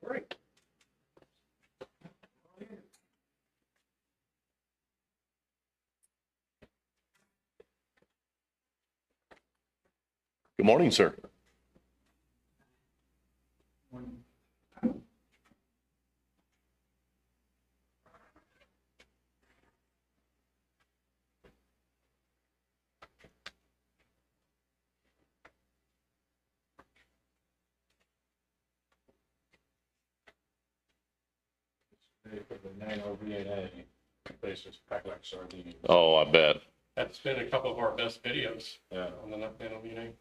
Great. Good morning, sir. For the nano VNA, they just pack like sardines. Oh, I bet. That's been a couple of our best videos on the nano VNA.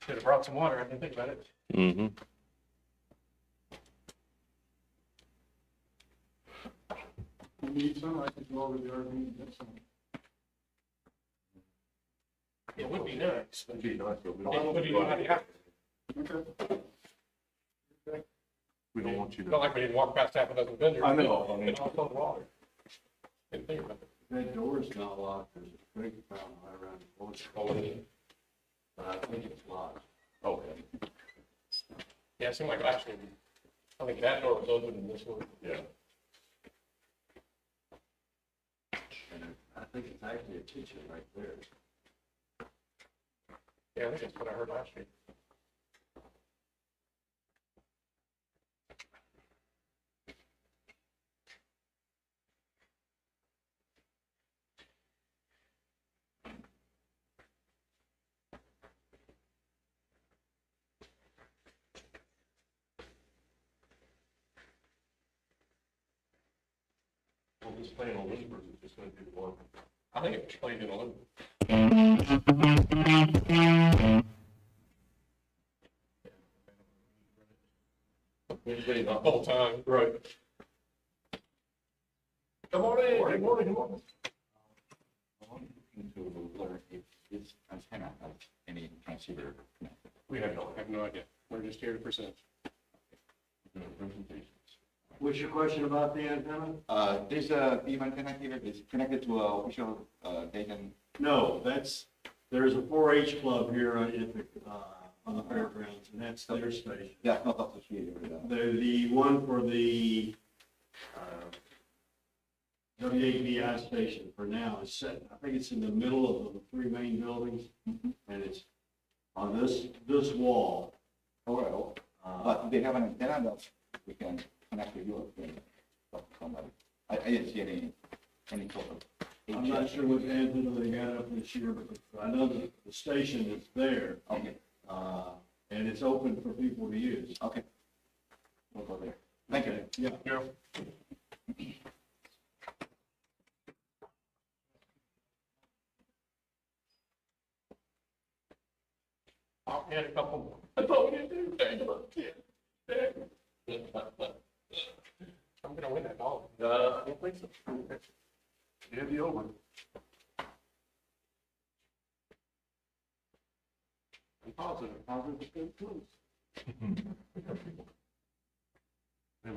Should have brought some water. I didn't think about it. Mm-hmm. You need some, I can go over the RV and get some. It would be nice. It'd be nice, but we What do you know how to have? we don't want you to. Not like we didn't walk past half a dozen vendors. I know, I mean- And all cold water. Didn't think about it. That door's not locked, there's a big fountain right around the corner, Oh, yeah. but I think it's locked. Okay. Yeah, it seemed like last year, I think that door was open and this one. Yeah. And I think it's actually a kitchen right there. Yeah, I think that's what I heard last year. Well, this plan on Whispers is just gonna do one. I think it was played in a little. The whole time. Right. Good morning. Good morning. Good morning. To learn if this antenna has any transceiver connected. We have no idea. We're just here to present. What's your question about the antenna? This beam antenna here is connected to a official data. No, there's a 4-H club here at the, on the fairgrounds, and that's their station. That's not associated with that. The one for the, WAVI station for now is set, I think it's in the middle of the three main buildings, and it's on this wall. Well, but they have an antenna that we can connect with you. Somebody. I didn't see any sort of. I'm not sure what antenna they got up this year, but I know that the station is there, Okay, and it's open for people to use. okay. We'll go there. Thank you. Yeah. Yeah. I had a couple more. I thought we didn't do that. I'm gonna win that dog. I don't think so. It'll be over. I'm positive. Positive is good too. They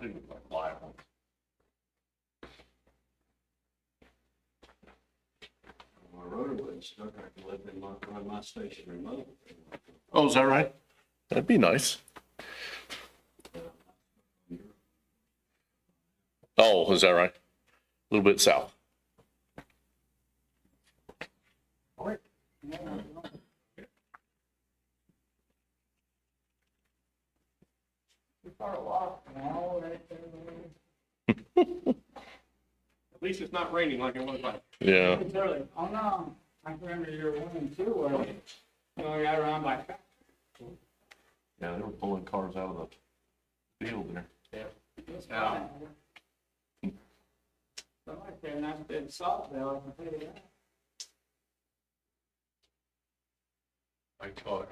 look like live ones. My rotor blade stuck, I can let them run my station remote. Oh, is that right? That'd be nice. Oh, is that right? A little bit south. All right. We got a lot. At least it's not raining like it was like. Yeah. It's early. Oh, no. I can remember year 1 and 2 where, you know, we got around by. Yeah, they were pulling cars out of the field there. It's fine. I like that nice big salt there, I can tell you that. I taught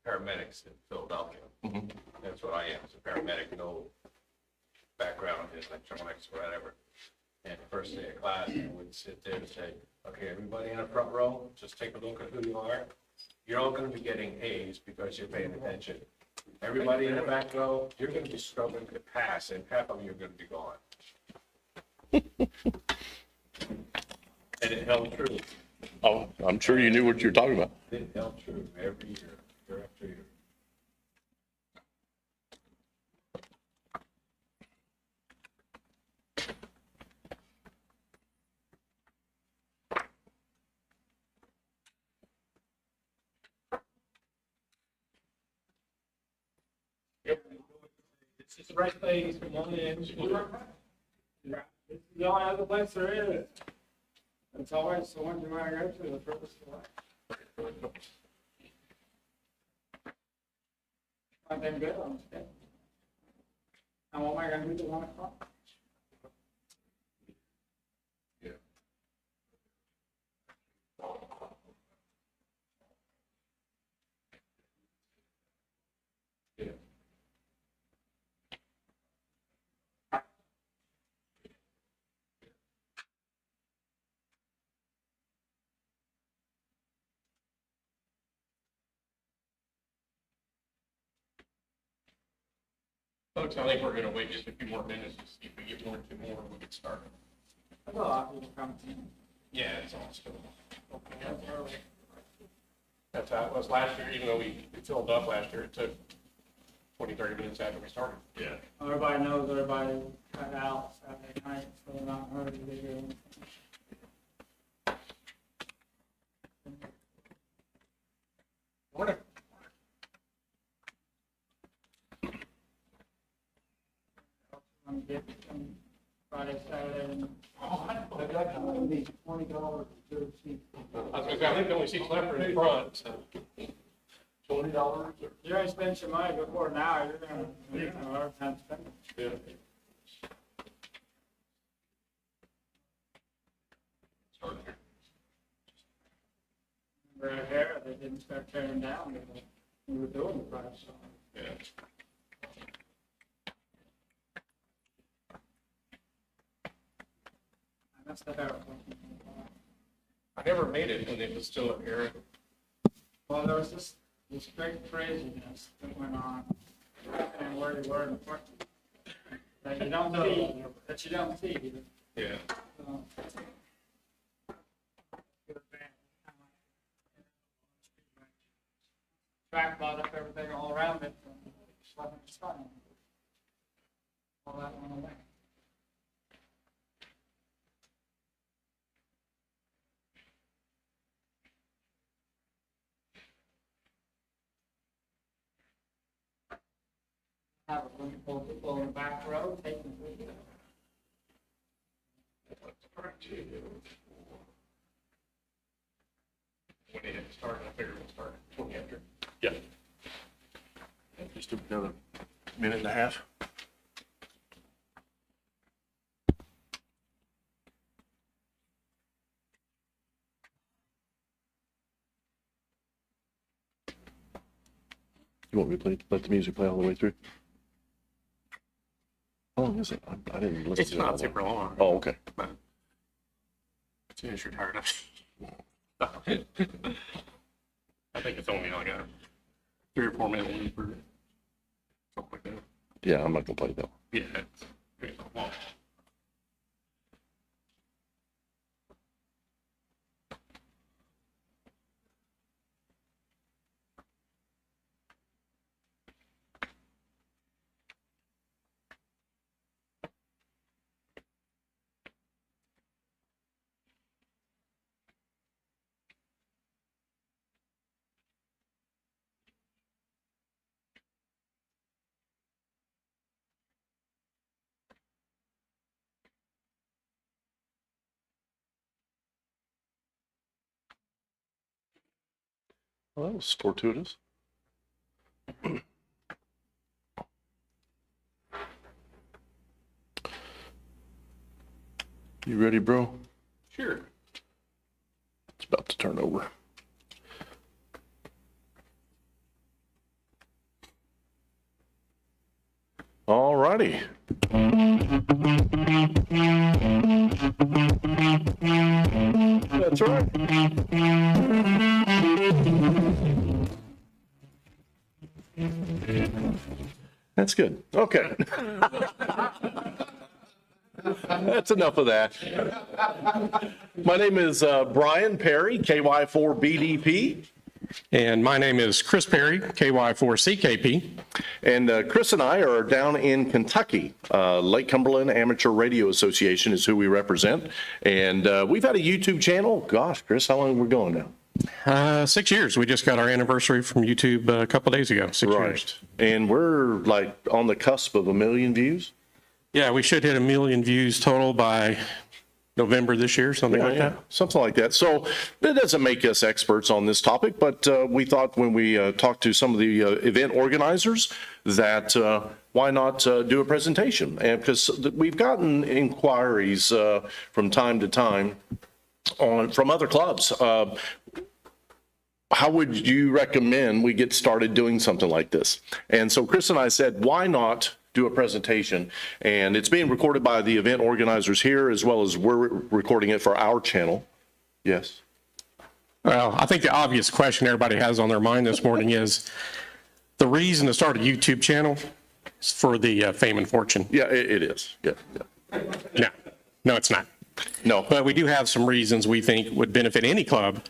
paramedics in Philadelphia. Mhm. That's what I am, as a paramedic, no background in electronics or whatever. And first day of class, I would sit there and say, okay, everybody in the front row, just take a look at who you are. You're all gonna be getting A's because you're paying attention. Everybody in the back row, you're gonna be struggling to pass, and half of you are gonna be gone. And it held true. Oh, I'm sure you knew what you were talking about. It held true every year, year after year. Yep. It's just the right things, come on in. This is the only other place there is. It's always the one you want to go to, the purpose of life. I've been good on this. And what am I gonna do to 1 o'clock? Folks, I think we're gonna wait just a few more minutes to see if we get 1 or 2 more, we get started. There's a lot of people coming in. Yeah, it's all still opening up early. That's how it was last year, even though we filled up last year, it took 20, 30 minutes after we started. Yeah. Everybody knows everybody cut out Saturday night, so they're not in a hurry to do anything. Morning. I'm getting some Friday, Saturday, and $20 to see. I was gonna say, I think the only seats left are in front, so. $20 or? You ain't spent your money before now, you're gonna have a hard time spending. Yeah. Right here, they didn't start tearing down, we were doing the price, so. Yeah. I messed that up. I never made it when it was still up here. Well, there was this great craziness that went on, and where you were in the park. That you don't see. Yeah. So, track bought up everything all around it, and just let it start. All that went away. Have a bunch of people in the back row taking video. When they had started, I figured we'd start 20 after. Yeah. Just another minute and a half. You want me to let the music play all the way through? How long is it? I didn't listen It's to it all not the way. super long. Oh, okay. But as soon as you're tired of it. I think it's only like a 3 or 4 minute one for something like that. Yeah, I'm not gonna play it though. Yeah, it's not long. Well, that was fortuitous. You ready, bro? Sure. It's about to turn over. righty. That's right. That's good. Okay. That's enough of that. My name is Brian Perry, KY4BDP. And my name is Chris Perry, KY4CKP. And Chris and I are down in Kentucky. Lake Cumberland Amateur Radio Association is who we represent. And we've had a YouTube channel. Gosh, Chris, how long have we going now? 6 years. We just got our anniversary from YouTube a couple days ago. 6 years. And we're like on the cusp of 1 million views. Yeah, we should hit 1 million views total by November this year, something like that. Something like that. So it doesn't make us experts on this topic, but we thought when we talked to some of the event organizers that why not do a presentation? And because we've gotten inquiries from time to time from other clubs. How would you recommend we get started doing something like this? And so Chris and I said, why not do a presentation? And it's being recorded by the event organizers here, as well as we're recording it for our channel. Yes. Well, I think the obvious question everybody has on their mind this morning is the reason to start a YouTube channel is for the fame and fortune. Yeah, it is. Yeah. No, it's not. No. But we do have some reasons we think would benefit any club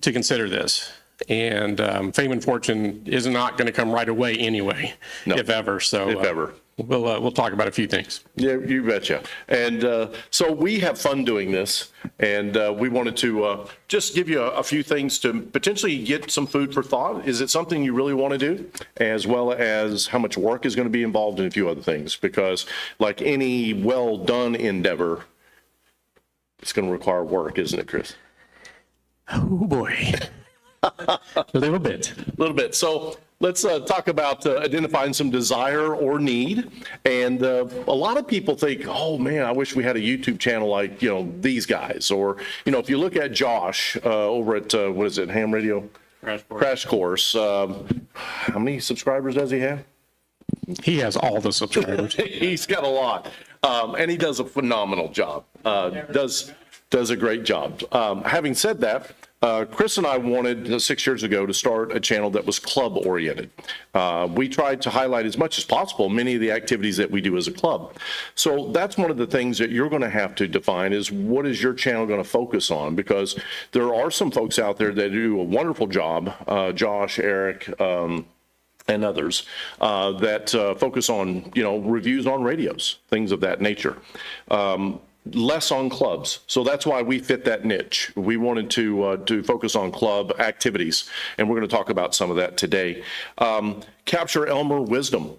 to consider this. And fame and fortune is not going to come right away anyway, if ever. So if ever. We'll talk about a few things. Yeah, you betcha. And so we have fun doing this, and we wanted to just give you a few things to potentially get some food for thought. Is it something you really want to do? As well as how much work is going to be involved in a few other things, because like any well-done endeavor, it's going to require work, isn't it, Chris? Oh, boy. A little bit. So let's talk about identifying some desire or need. And a lot of people think, oh man, I wish we had a YouTube channel like, these guys. Or, if you look at Josh over at, what is it, Ham Radio? Crash Course. How many subscribers does he have? He has all the subscribers. He's got a lot. And he does a phenomenal job. Does a great job. Having said that, Chris and I wanted 6 years ago to start a channel that was club oriented. We tried to highlight as much as possible many of the activities that we do as a club. So that's one of the things that you're going to have to define is what is your channel going to focus on, because there are some folks out there that do a wonderful job, Josh, Eric, and others that focus on, reviews on radios, things of that nature. Less on clubs. So that's why we fit that niche. We wanted to focus on club activities, and we're going to talk about some of that today. Capture Elmer wisdom.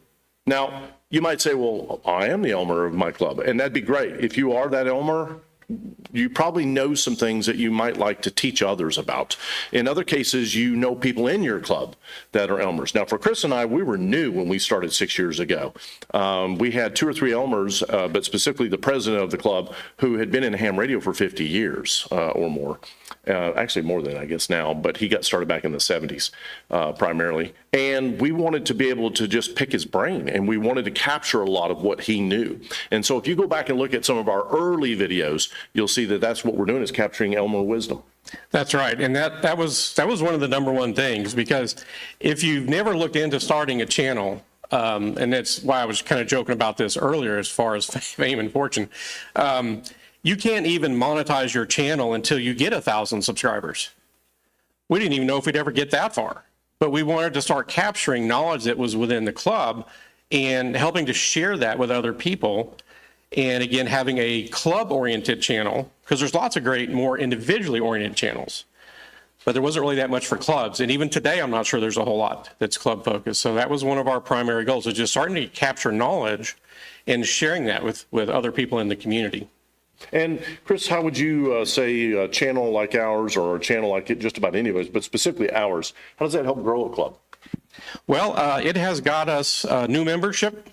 Now, you might say, well, I am the Elmer of my club, and that'd be great. If you are that Elmer, you probably know some things that you might like to teach others about. In other cases, you know people in your club that are Elmers. Now, for Chris and I, we were new when we started 6 years ago. We had 2 or 3 Elmers, but specifically the president of the club, who had been in ham radio for 50 years or more. Actually more than I guess now, but he got started back in the 70s primarily. And we wanted to be able to just pick his brain, and we wanted to capture a lot of what he knew. And so if you go back and look at some of our early videos, you'll see that that's what we're doing, is capturing Elmer wisdom. That's right. And that was one of the number one things, because if you've never looked into starting a channel, and that's why I was kind of joking about this earlier as far as fame and fortune, you can't even monetize your channel until you get 1,000 subscribers. We didn't even know if we'd ever get that far, but we wanted to start capturing knowledge that was within the club and helping to share that with other people. And again, having a club-oriented channel, because there's lots of great, more individually oriented channels, but there wasn't really that much for clubs. And even today, I'm not sure there's a whole lot that's club-focused. So that was one of our primary goals, is just starting to capture knowledge and sharing that with other people in the community. And Chris, how would you say a channel like ours, or a channel like just about any of us, but specifically ours, how does that help grow a club? Well, it has got us new membership,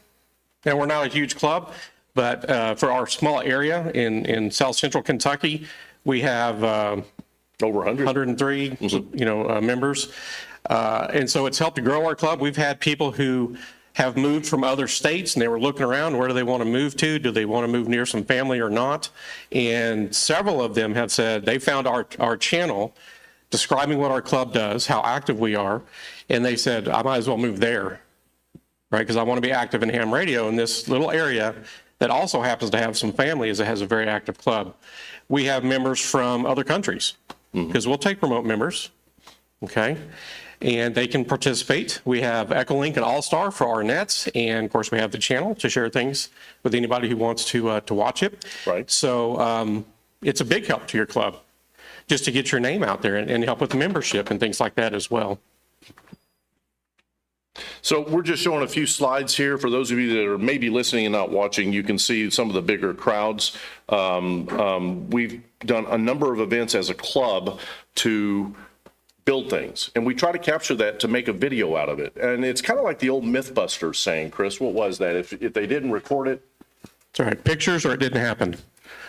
and we're not a huge club, but for our small area in South Central Kentucky, we have over 103 members, and so it's helped to grow our club. We've had people who have moved from other states, and they were looking around, where do they want to move to? Do they want to move near some family or not? And several of them have said they found our channel describing what our club does, how active we are, and they said, I might as well move there, right? Because I want to be active in ham radio in this little area that also happens to have some families that has a very active club. We have members from other countries, because we'll take remote members, okay? And they can participate. We have Echolink and All-Star for our nets, and of course we have the channel to share things with anybody who wants to watch it. Right. So it's a big help to your club, just to get your name out there and help with membership and things like that as well. So we're just showing a few slides here. For those of you that are maybe listening and not watching, you can see some of the bigger crowds. We've done a number of events as a club to build things, and we try to capture that to make a video out of it. And it's kind of like the old Mythbusters saying, Chris, what was that? If they didn't record it. That's all right, pictures or it didn't happen.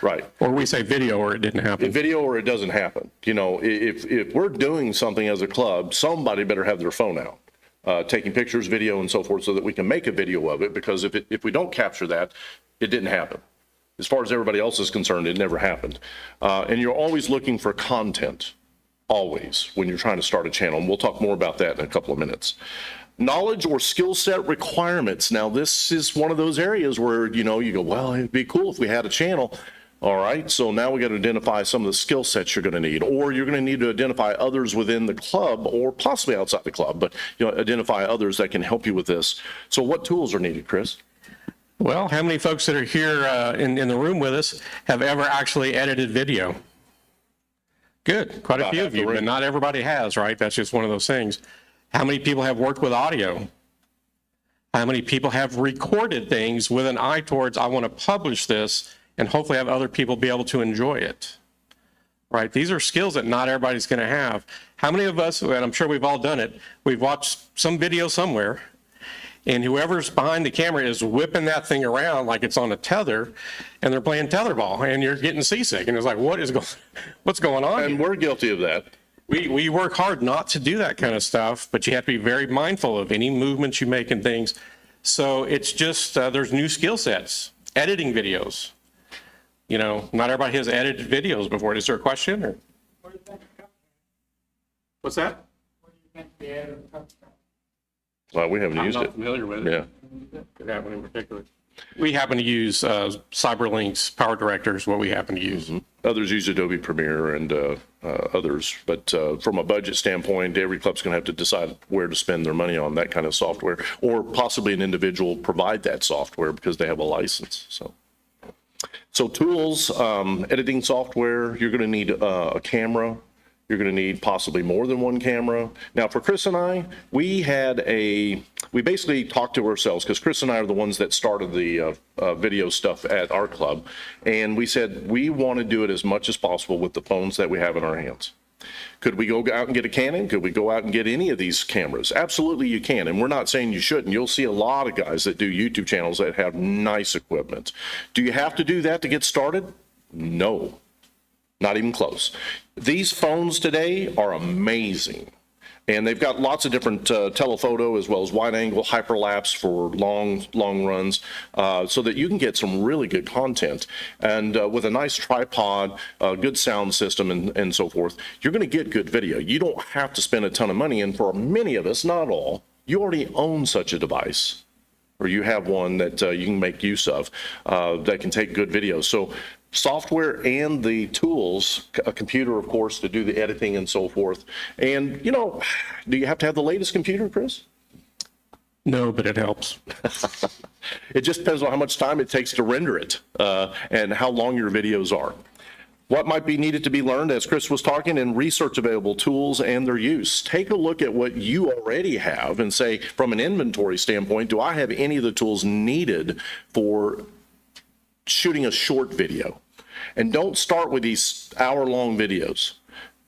Right. Or we say video or it didn't happen. Video or it doesn't happen. You know, if we're doing something as a club, somebody better have their phone out, taking pictures, video, and so forth, so that we can make a video of it, because if we don't capture that, it didn't happen. As far as everybody else is concerned, it never happened. And you're always looking for content. Always, when you're trying to start a channel. And we'll talk more about that in a couple of minutes. Knowledge or skill set requirements. Now, this is one of those areas where, you know, you go, well, it'd be cool if we had a channel. All right, so now we got to identify some of the skill sets you're going to need, or you're going to need to identify others within the club or possibly outside the club, but, you know, identify others that can help you with this. So what tools are needed, Chris? Well, how many folks that are here in the room with us have ever actually edited video? Good, quite a About few half of the you, room. but not everybody has, right? That's just one of those things. How many people have worked with audio? How many people have recorded things with an eye towards, I want to publish this and hopefully have other people be able to enjoy it, right? These are skills that not everybody's going to have. How many of us, and I'm sure we've all done it, we've watched some video somewhere, and whoever's behind the camera is whipping that thing around like it's on a tether, and they're playing tetherball, and you're getting seasick, and it's like, what's going on And here? we're guilty of that. We work hard not to do that kind of stuff, but you have to be very mindful of any movements you make and things. So it's just, there's new skill sets, editing videos. You know, not everybody has edited videos before. Is there a question or? What do you think it comes What's that? What do you think the editor comes from? Well, we haven't I'm used not it. familiar with it. Yeah. That one in particular. We happen to use Cyberlink's Power Director is what we happen to use. Others use Adobe Premiere and others, but from a budget standpoint, every club's going to have to decide where to spend their money on that kind of software, or possibly an individual provide that software because they have a license. So tools, editing software, you're going to need a camera. You're going to need possibly more than one camera. Now, for Chris and I, we basically talked to ourselves, because Chris and I are the ones that started the video stuff at our club. And we said, we want to do it as much as possible with the phones that we have in our hands. Could we go out and get a Canon? Could we go out and get any of these cameras? Absolutely you can. And we're not saying you shouldn't. You'll see a lot of guys that do YouTube channels that have nice equipment. Do you have to do that to get started? No. Not even close. These phones today are amazing. And they've got lots of different telephoto as well as wide angle hyperlapse for long runs, so that you can get some really good content. And with a nice tripod, good sound system and so forth, you're going to get good video. You don't have to spend a ton of money. And for many of us, not all, you already own such a device, or you have one that you can make use of that can take good video. So software and the tools, a computer, of course, to do the editing and so forth. And, you know, do you have to have the latest computer, Chris? No, but it helps. It just depends on how much time it takes to render it and how long your videos are. What might be needed to be learned, as Chris was talking, and research available tools and their use. Take a look at what you already have and say, from an inventory standpoint, do I have any of the tools needed for shooting a short video? And don't start with these hour-long videos.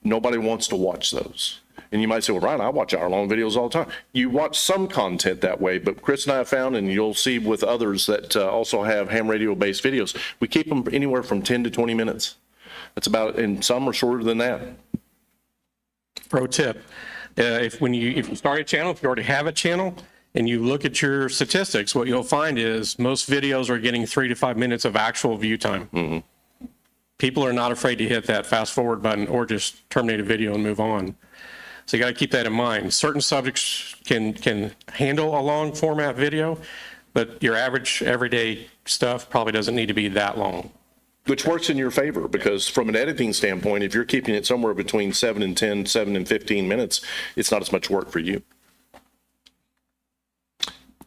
Nobody wants to watch those. And you might say, well, Ryan, I watch hour-long videos all the time. You watch some content that way, but Chris and I have found, and you'll see with others that also have ham radio-based videos, we keep them anywhere from 10 to 20 minutes. That's about, and some are shorter than that. Pro tip, if you start a channel, if you already have a channel, and you look at your statistics, what you'll find is most videos are getting 3 to 5 minutes of actual view time. People are not afraid to hit that fast forward button or just terminate a video and move on. So you got to keep that in mind. Certain subjects can handle a long format video, but your average everyday stuff probably doesn't need to be that long. Which works in your favor, because from an editing standpoint, if you're keeping it somewhere between 7 and 10, 7 and 15 minutes, it's not as much work for you.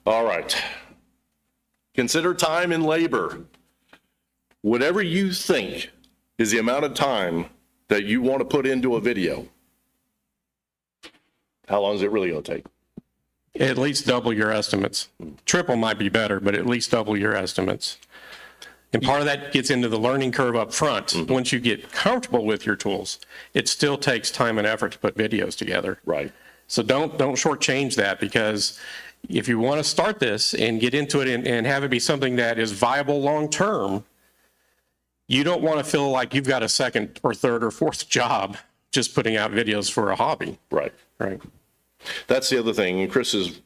All right. Consider time and labor. Whatever you think is the amount of time that you want to put into a video, how long is it really going to take? At least double your estimates. Triple might be better, but at least double your estimates. And part of that gets into the learning curve up front. Once you get comfortable with your tools, it still takes time and effort to put videos together. Right. So don't shortchange that, because if you want to start this and get into it and have it be something that is viable long-term, you don't want to feel like you've got a second or third or fourth job just putting out videos for a hobby. Right. Right. That's the other thing. And Chris is,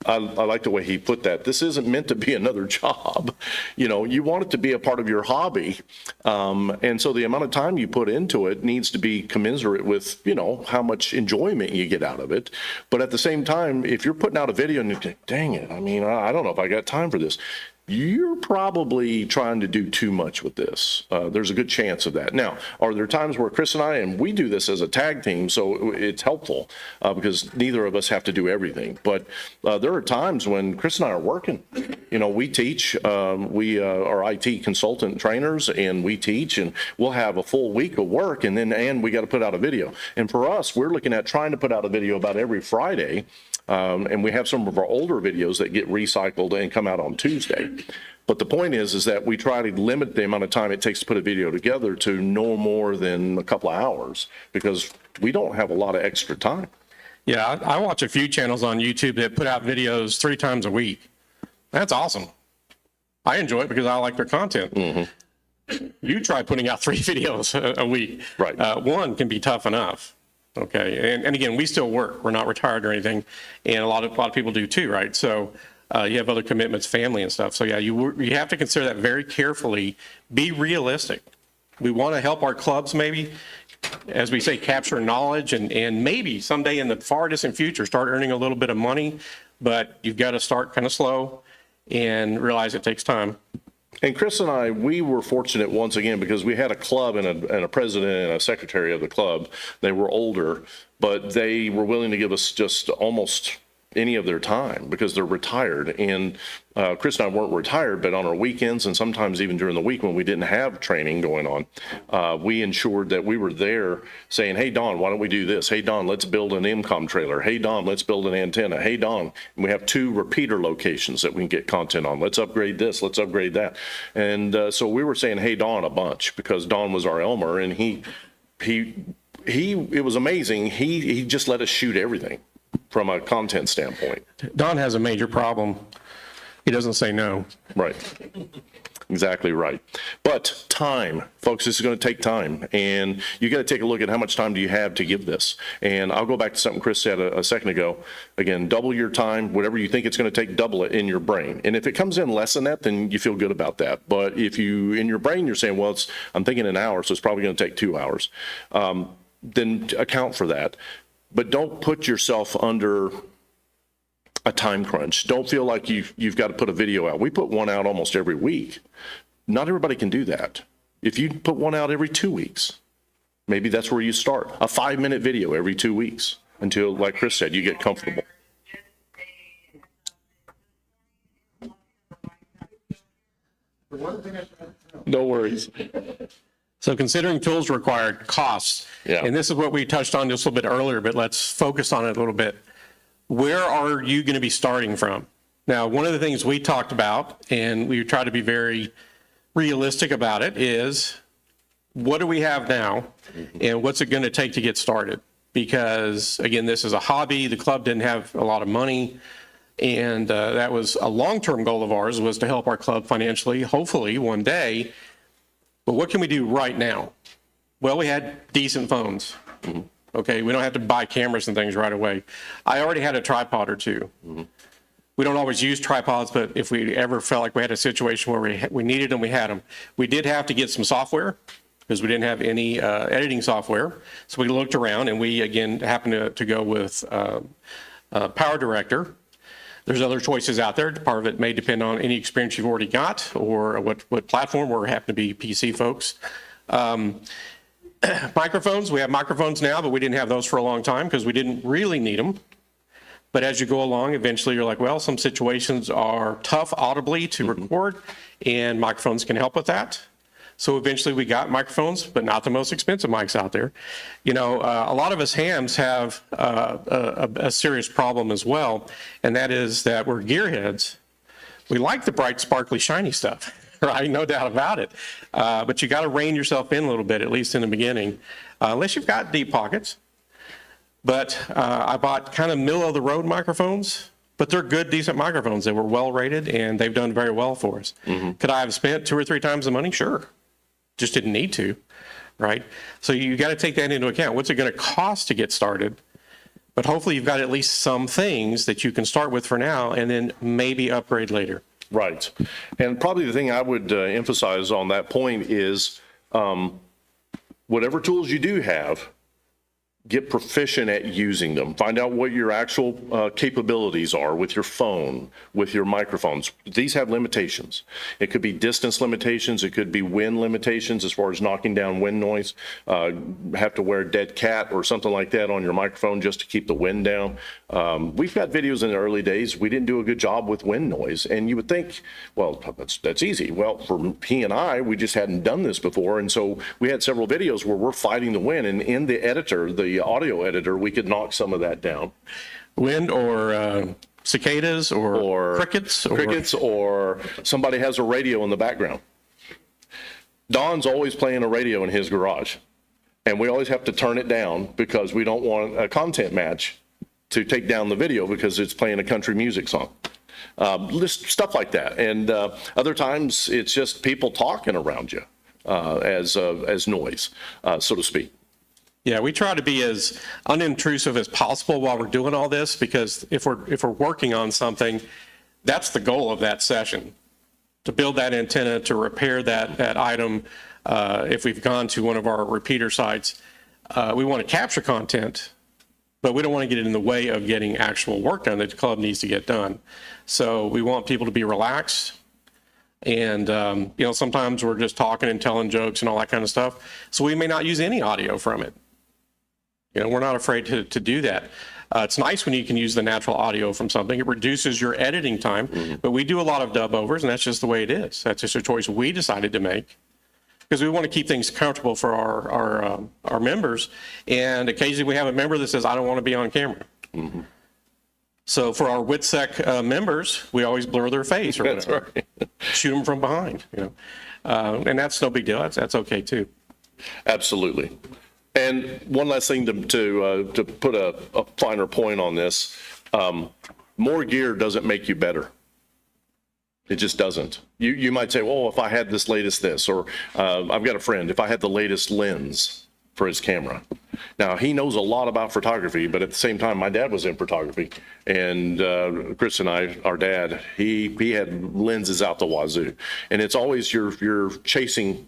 I like the way he put that. This isn't meant to be another job. You know, you want it to be a part of your hobby. And so the amount of time you put into it needs to be commensurate with, you know, how much enjoyment you get out of it. But at the same time, if you're putting out a video and you think, dang it, I mean, I don't know if I got time for this, you're probably trying to do too much with this. There's a good chance of that. Now, are there times where Chris and I, and we do this as a tag team, so it's helpful because neither of us have to do everything. But there are times when Chris and I are working. You know, we teach, we are IT consultant trainers, and we teach, and we'll have a full week of work, and we got to put out a video. And for us, we're looking at trying to put out a video about every Friday. And we have some of our older videos that get recycled and come out on Tuesday. But the point is that we try to limit the amount of time it takes to put a video together to no more than a couple of hours, because we don't have a lot of extra time. Yeah, I watch a few channels on YouTube that put out videos 3 times a week. That's awesome. I enjoy it because I like their content. You try putting out 3 videos a week. Right. One can be tough enough. Okay. And again, we still work. We're not retired or anything. And a lot of people do too, right? So you have other commitments, family and stuff. So yeah, you have to consider that very carefully. Be realistic. We want to help our clubs maybe, as we say, capture knowledge and maybe someday in the far distant future start earning a little bit of money, but you've got to start kind of slow and realize it takes time. And Chris and I, we were fortunate once again because we had a club and a president and a secretary of the club. They were older, but they were willing to give us just almost any of their time because they're retired. And Chris and I weren't retired, but on our weekends and sometimes even during the week when we didn't have training going on, we ensured that we were there saying, hey, Don, why don't we do this? Hey, Don, let's build an MCOM trailer. Hey, Don, let's build an antenna. Hey, Don, and we have 2 repeater locations that we can get content on. Let's upgrade this. Let's upgrade that. And so we were saying, hey, Don, a bunch, because Don was our Elmer, and it was amazing. He just let us shoot everything from a content standpoint. Don has a major problem. He doesn't say no. Right. Exactly right. But time, folks, this is going to take time. And you got to take a look at how much time do you have to give this. And I'll go back to something Chris said a second ago. Again, double your time, whatever you think it's going to take, double it in your brain. And if it comes in less than that, then you feel good about that. But if you, in your brain, you're saying, well, I'm thinking an hour, so it's probably going to take 2 hours, then account for that. But don't put yourself under a time crunch. Don't feel like you've got to put a video out. We put one out almost every week. Not everybody can do that. If you put one out every 2 weeks, maybe that's where you start. A 5-minute video every 2 weeks until, like Chris said, you get comfortable. No worries. So considering tools required, costs, Yeah. and this is what we touched on just a little bit earlier, but let's focus on it a little bit. Where are you going to be starting from? Now, one of the things we talked about, and we try to be very realistic about it, is what do we have now, and what's it going to take to get started? Because, again, this is a hobby. The club didn't have a lot of money, and that was a long-term goal of ours, was to help our club financially, hopefully, one day. But what can we do right now? Well, we had decent phones. Okay, we don't have to buy cameras and things right away. I already had a tripod or 2. We don't always use tripods, but if we ever felt like we had a situation where we needed them, we had them. We did have to get some software because we didn't have any editing software. So we looked around, and we, again, happened to go with Power Director. There's other choices out there. Part of it may depend on any experience you've already got or what platform. We happen to be PC folks. Microphones, we have microphones now, but we didn't have those for a long time because we didn't really need them. But as you go along, eventually you're like, well, some situations are tough audibly to record, and microphones can help with that. So eventually we got microphones, but not the most expensive mics out there. You know, a lot of us hams have a serious problem as well, and that is that we're gearheads. We like the bright, sparkly, shiny stuff, right? No doubt about it. But you got to rein yourself in a little bit, at least in the beginning, unless you've got deep pockets. But I bought kind of middle-of-the-road microphones, but they're good, decent microphones. They were well-rated, and they've done very well for us. Could I have spent 2 or 3 times the money? Sure. Just didn't need to, right? So you got to take that into account. What's it going to cost to get started? But hopefully you've got at least some things that you can start with for now and then maybe upgrade later. Right. And probably the thing I would emphasize on that point is whatever tools you do have, get proficient at using them. Find out what your actual capabilities are with your phone, with your microphones. These have limitations. It could be distance limitations. It could be wind limitations as far as knocking down wind noise. Have to wear a dead cat or something like that on your microphone just to keep the wind down. We've got videos in the early days. We didn't do a good job with wind noise. And you would think, well, that's easy. Well, for he and I, we just hadn't done this before. And so we had several videos where we're fighting the wind. And in the editor, the audio editor, we could knock some of that down. Wind or cicadas or crickets. Crickets or somebody has a radio in the background. Don's always playing a radio in his garage. And we always have to turn it down because we don't want a content match to take down the video because it's playing a country music song. Just stuff like that. And other times it's just people talking around you as noise, so to speak. Yeah, we try to be as unintrusive as possible while we're doing all this, because if we're working on something, that's the goal of that session, to build that antenna, to repair that item. If we've gone to one of our repeater sites, we want to capture content, but we don't want to get it in the way of getting actual work done that the club needs to get done. So we want people to be relaxed. And, you know, sometimes we're just talking and telling jokes and all that kind of stuff. So we may not use any audio from it. You know, we're not afraid to do that. It's nice when you can use the natural audio from something. It reduces your editing time, but we do a lot of dub overs, and that's just the way it is. That's just a choice we decided to make because we want to keep things comfortable for our members. And occasionally we have a member that says, I don't want to be on camera. So for our WITSEC members, we always blur their face or That's right. shoot them from behind, you know, and that's no big deal. That's okay too. Absolutely. And one last thing to put a finer point on this, more gear doesn't make you better. It just doesn't. You might say, well, if I had this latest this, or I've got a friend, if I had the latest lens for his camera. Now, he knows a lot about photography, but at the same time, my dad was in photography. And Chris and I, our dad, he had lenses out the wazoo. And it's always you're chasing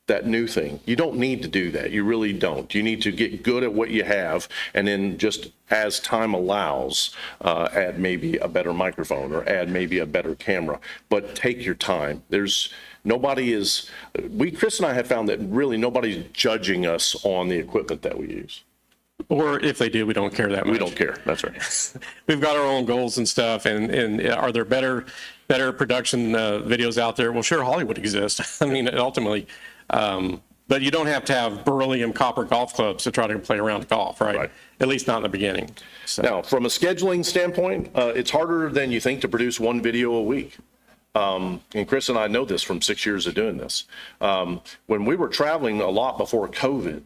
that new thing. You don't need to do that. You really don't. You need to get good at what you have, and then just as time allows, add maybe a better microphone or add maybe a better camera. But take your time. Chris and I have found that really nobody's judging us on the equipment that we use. Or if they do, we don't care that much. We don't care. That's right. We've got our own goals and stuff. And are there better production videos out there? Well, sure, Hollywood exists. I mean, ultimately, but you don't have to have beryllium copper golf clubs to try to play around golf, right? Right. At least not in the beginning. So. Now, from a scheduling standpoint, it's harder than you think to produce one video a week. And Chris and I know this from 6 years of doing this. When we were traveling a lot before COVID,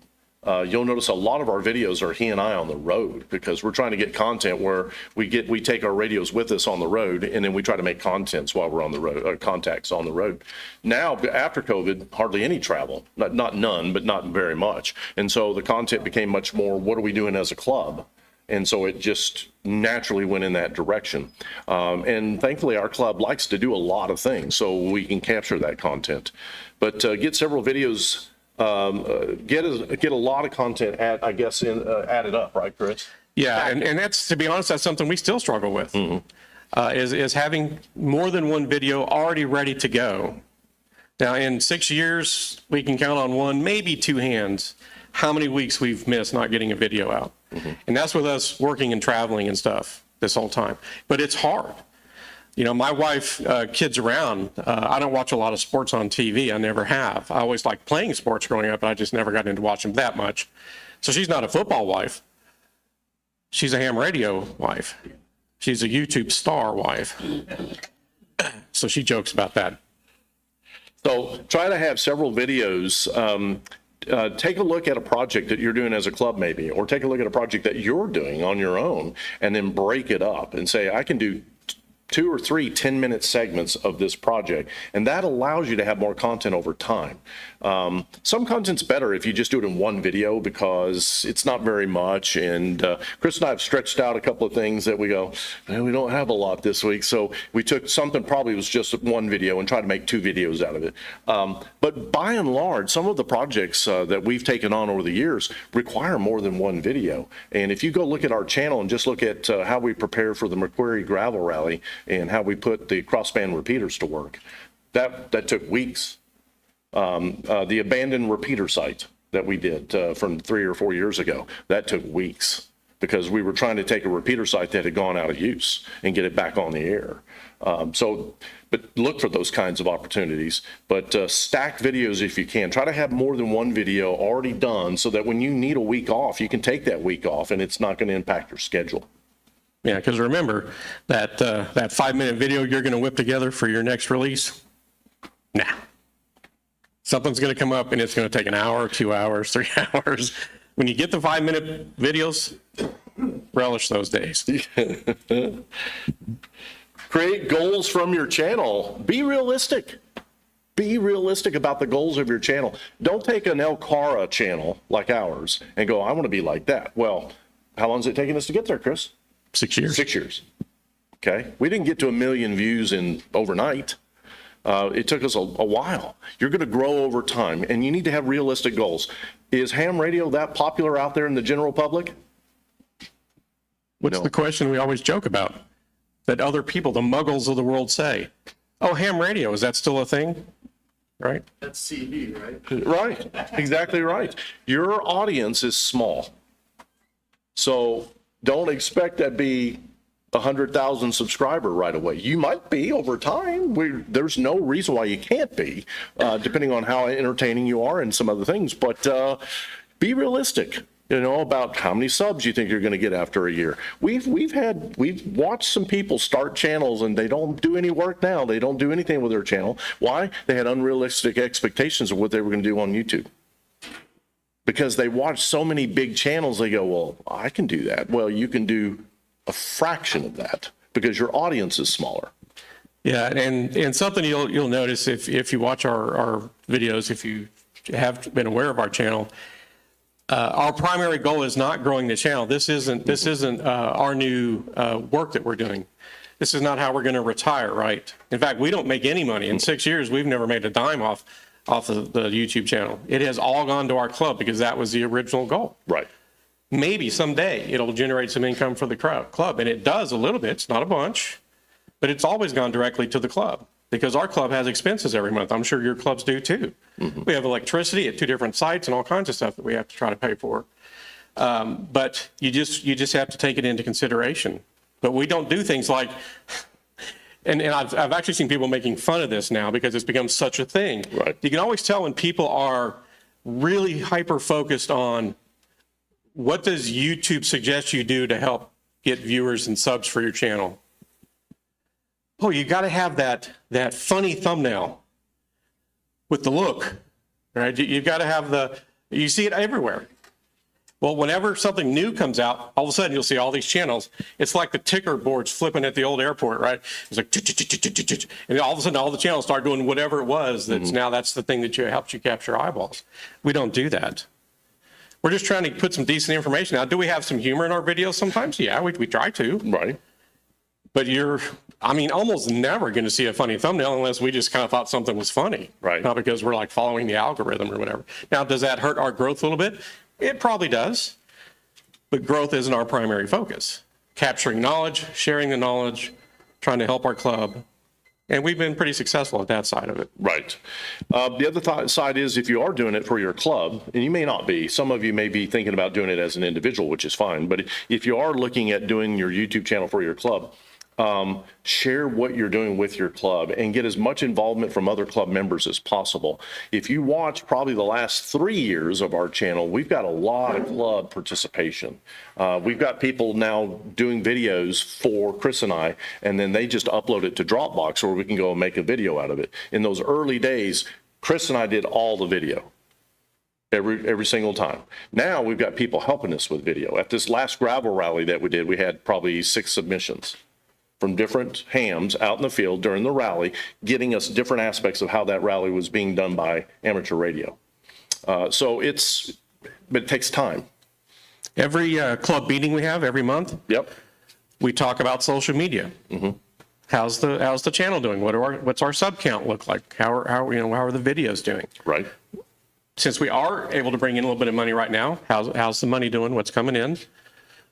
you'll notice a lot of our videos are he and I on the road because we're trying to get content where we take our radios with us on the road, and then we try to make contents while we're on the road, contacts on the road. Now, after COVID, hardly any travel, not none, but not very much. And so the content became much more, what are we doing as a club? And so it just naturally went in that direction. And thankfully, our club likes to do a lot of things, so we can capture that content. But get several videos, get a lot of content added up, right, Chris? Yeah, and that's, to be honest, that's something we still struggle with, is having more than one video already ready to go. Now, in 6 years, we can count on one, maybe two hands, how many weeks we've missed not getting a video out. And that's with us working and traveling and stuff this whole time. But it's hard. You know, my wife kids around. I don't watch a lot of sports on TV. I never have. I always liked playing sports growing up, but I just never got into watching that much. So she's not a football wife. She's a ham radio wife. She's a YouTube star wife. So she jokes about that. So try to have several videos. Take a look at a project that you're doing as a club maybe, or take a look at a project that you're doing on your own, and then break it up and say, I can do 2 or 3 10-minute segments of this project, and that allows you to have more content over time. Some content's better if you just do it in one video because it's not very much, and Chris and I have stretched out a couple of things that we go, man, we don't have a lot this week, so we took something probably was just one video and tried to make 2 videos out of it. But by and large, some of the projects that we've taken on over the years require more than one video, and if you go look at our channel and just look at how we prepare for the McQuarrie Gravel Rally and how we put the crossband repeaters to work, that took weeks. The abandoned repeater site that we did from 3 or 4 years ago, that took weeks because we were trying to take a repeater site that had gone out of use and get it back on the air. But look for those kinds of opportunities, but stack videos if you can. Try to have more than one video already done so that when you need a week off, you can take that week off and it's not going to impact your schedule. Yeah, because remember that that 5-minute video you're going to whip together for your next release? Nah. Something's going to come up and it's going to take an hour, 2 hours, 3 hours. When you get the 5-minute videos, relish those days. Create goals from your channel. Be realistic. Be realistic about the goals of your channel. Don't take an El Cara channel like ours and go, I want to be like that. Well, how long is it taking us to get there, Chris? 6 years. 6 years. Okay. We didn't get to 1 million views in overnight. It took us a while. You're going to grow over time, and you need to have realistic goals. Is ham radio that popular out there in the general public? What's the question we always joke about? That other people, the muggles of the world, say, oh, ham radio, is that still a thing? Right? That's CV, right? Right. Exactly right. Your audience is small. So don't expect that be 100,000 subscriber right away. You might be over time. There's no reason why you can't be, depending on how entertaining you are and some other things. But be realistic, you know, about how many subs you think you're going to get after a year. We've watched some people start channels and they don't do any work now. They don't do anything with their channel. Why? They had unrealistic expectations of what they were going to do on YouTube. Because they watch so many big channels, they go, well, I can do that. Well, you can do a fraction of that because your audience is smaller. Yeah, and something you'll notice if you watch our videos, if you have been aware of our channel, our primary goal is not growing the channel. This isn't our new work that we're doing. This is not how we're going to retire, right? In fact, we don't make any money. In 6 years, we've never made a dime off of the YouTube channel. It has all gone to our club because that was the original goal. Right. Maybe someday it'll generate some income for the club, and it does a little bit. It's not a bunch, but it's always gone directly to the club because our club has expenses every month. I'm sure your clubs do too. Mm-hmm. We have electricity at 2 different sites and all kinds of stuff that we have to try to pay for. But you just have to take it into consideration. But we don't do things like, and I've actually seen people making fun of this now because it's become such a thing. Right. You can always tell when people are really hyper-focused on what does YouTube suggest you do to help get viewers and subs for your channel. Oh, you got to have that funny thumbnail with the look, right? You've got to have you see it everywhere. Well, whenever something new comes out, all of a sudden you'll see all these channels. It's like the ticker boards flipping at the old airport, right? It's like, and all of a sudden all the channels start doing whatever it was that's now that's the thing that helps you capture eyeballs. We don't do that. We're just trying to put some decent information out. Do we have some humor in our videos sometimes? Yeah, we try to. Right. But almost never going to see a funny thumbnail unless we just kind of thought something was funny. Right. Not because we're like following the algorithm or whatever. Now, does that hurt our growth a little bit? It probably does. But growth isn't our primary focus. Capturing knowledge, sharing the knowledge, trying to help our club. And we've been pretty successful at that side of it. Right. The other side is if you are doing it for your club, and you may not be, some of you may be thinking about doing it as an individual, which is fine. But if you are looking at doing your YouTube channel for your club, share what you're doing with your club and get as much involvement from other club members as possible. If you watch probably the last 3 years of our channel, we've got a lot of club participation. We've got people now doing videos for Chris and I, and then they just upload it to Dropbox where we can go and make a video out of it. In those early days, Chris and I did all the video. Every single time. Now we've got people helping us with video. At this last gravel rally that we did, we had probably 6 submissions from different hams out in the field during the rally, getting us different aspects of how that rally was being done by amateur radio. But it takes time. Every club meeting we have every month, Yep. we talk about social media. How's the channel doing? What's our sub count look like? How are the videos doing? Right. Since we are able to bring in a little bit of money right now, how's the money doing? What's coming in?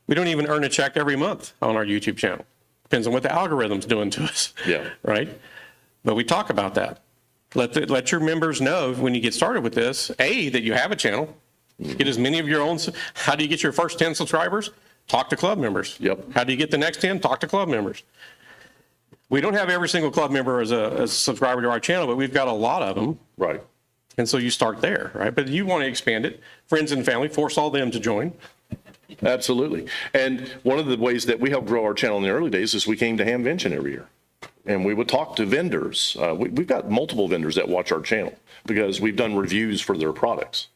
We don't even earn a check every month on our YouTube channel. Depends on what the algorithm's doing to us. Yeah. Right? But we talk about that. Let your members know when you get started with this, that you have a channel. Get as many of your own. How do you get your first 10 subscribers? Talk to club members. Yep. How do you get the next 10? Talk to club members. We don't have every single club member as a subscriber to our channel, but we've got a lot of them. Right. And so you start there, right? But you want to expand it. Friends and family, force all them to join. Absolutely. And one of the ways that we helped grow our channel in the early days is we came to Hamvention every year. And we would talk to vendors. We've got multiple vendors that watch our channel because we've done reviews for their products.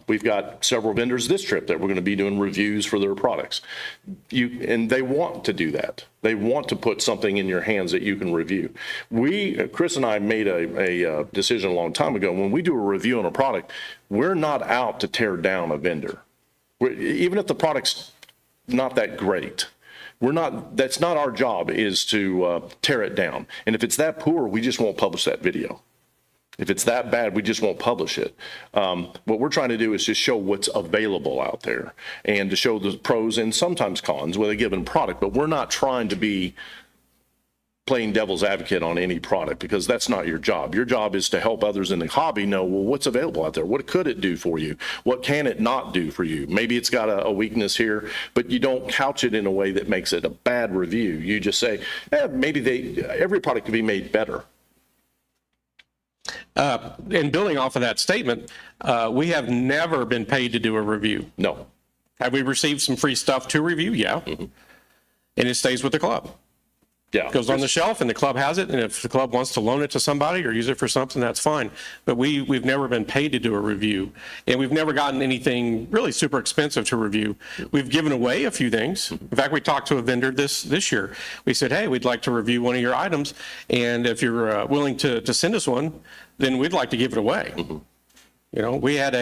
We've got several vendors this trip that we're going to be doing reviews for their products. And they want to do that. They want to put something in your hands that you can review. Chris and I made a decision a long time ago. When we do a review on a product, we're not out to tear down a vendor. Even if the product's not that great, that's not our job, is to tear it down. And if it's that poor, we just won't publish that video. If it's that bad, we just won't publish it. What we're trying to do is just show what's available out there and to show the pros and sometimes cons with a given product. But we're not trying to be playing devil's advocate on any product because that's not your job. Your job is to help others in the hobby know, well, what's available out there? What could it do for you? What can it not do for you? Maybe it's got a weakness here, but you don't couch it in a way that makes it a bad review. You just say, maybe every product can be made better. And building off of that statement, we have never been paid to do a review. No. Have we received some free stuff to review? Yeah. And it stays with the club. Yeah. It goes on the shelf and the club has it. And if the club wants to loan it to somebody or use it for something, that's fine. But we've never been paid to do a review. And we've never gotten anything really super expensive to review. We've given away a few things. In fact, we talked to a vendor this year. We said, hey, we'd like to review one of your items. And if you're willing to send us one, then we'd like to give it away. You know, we had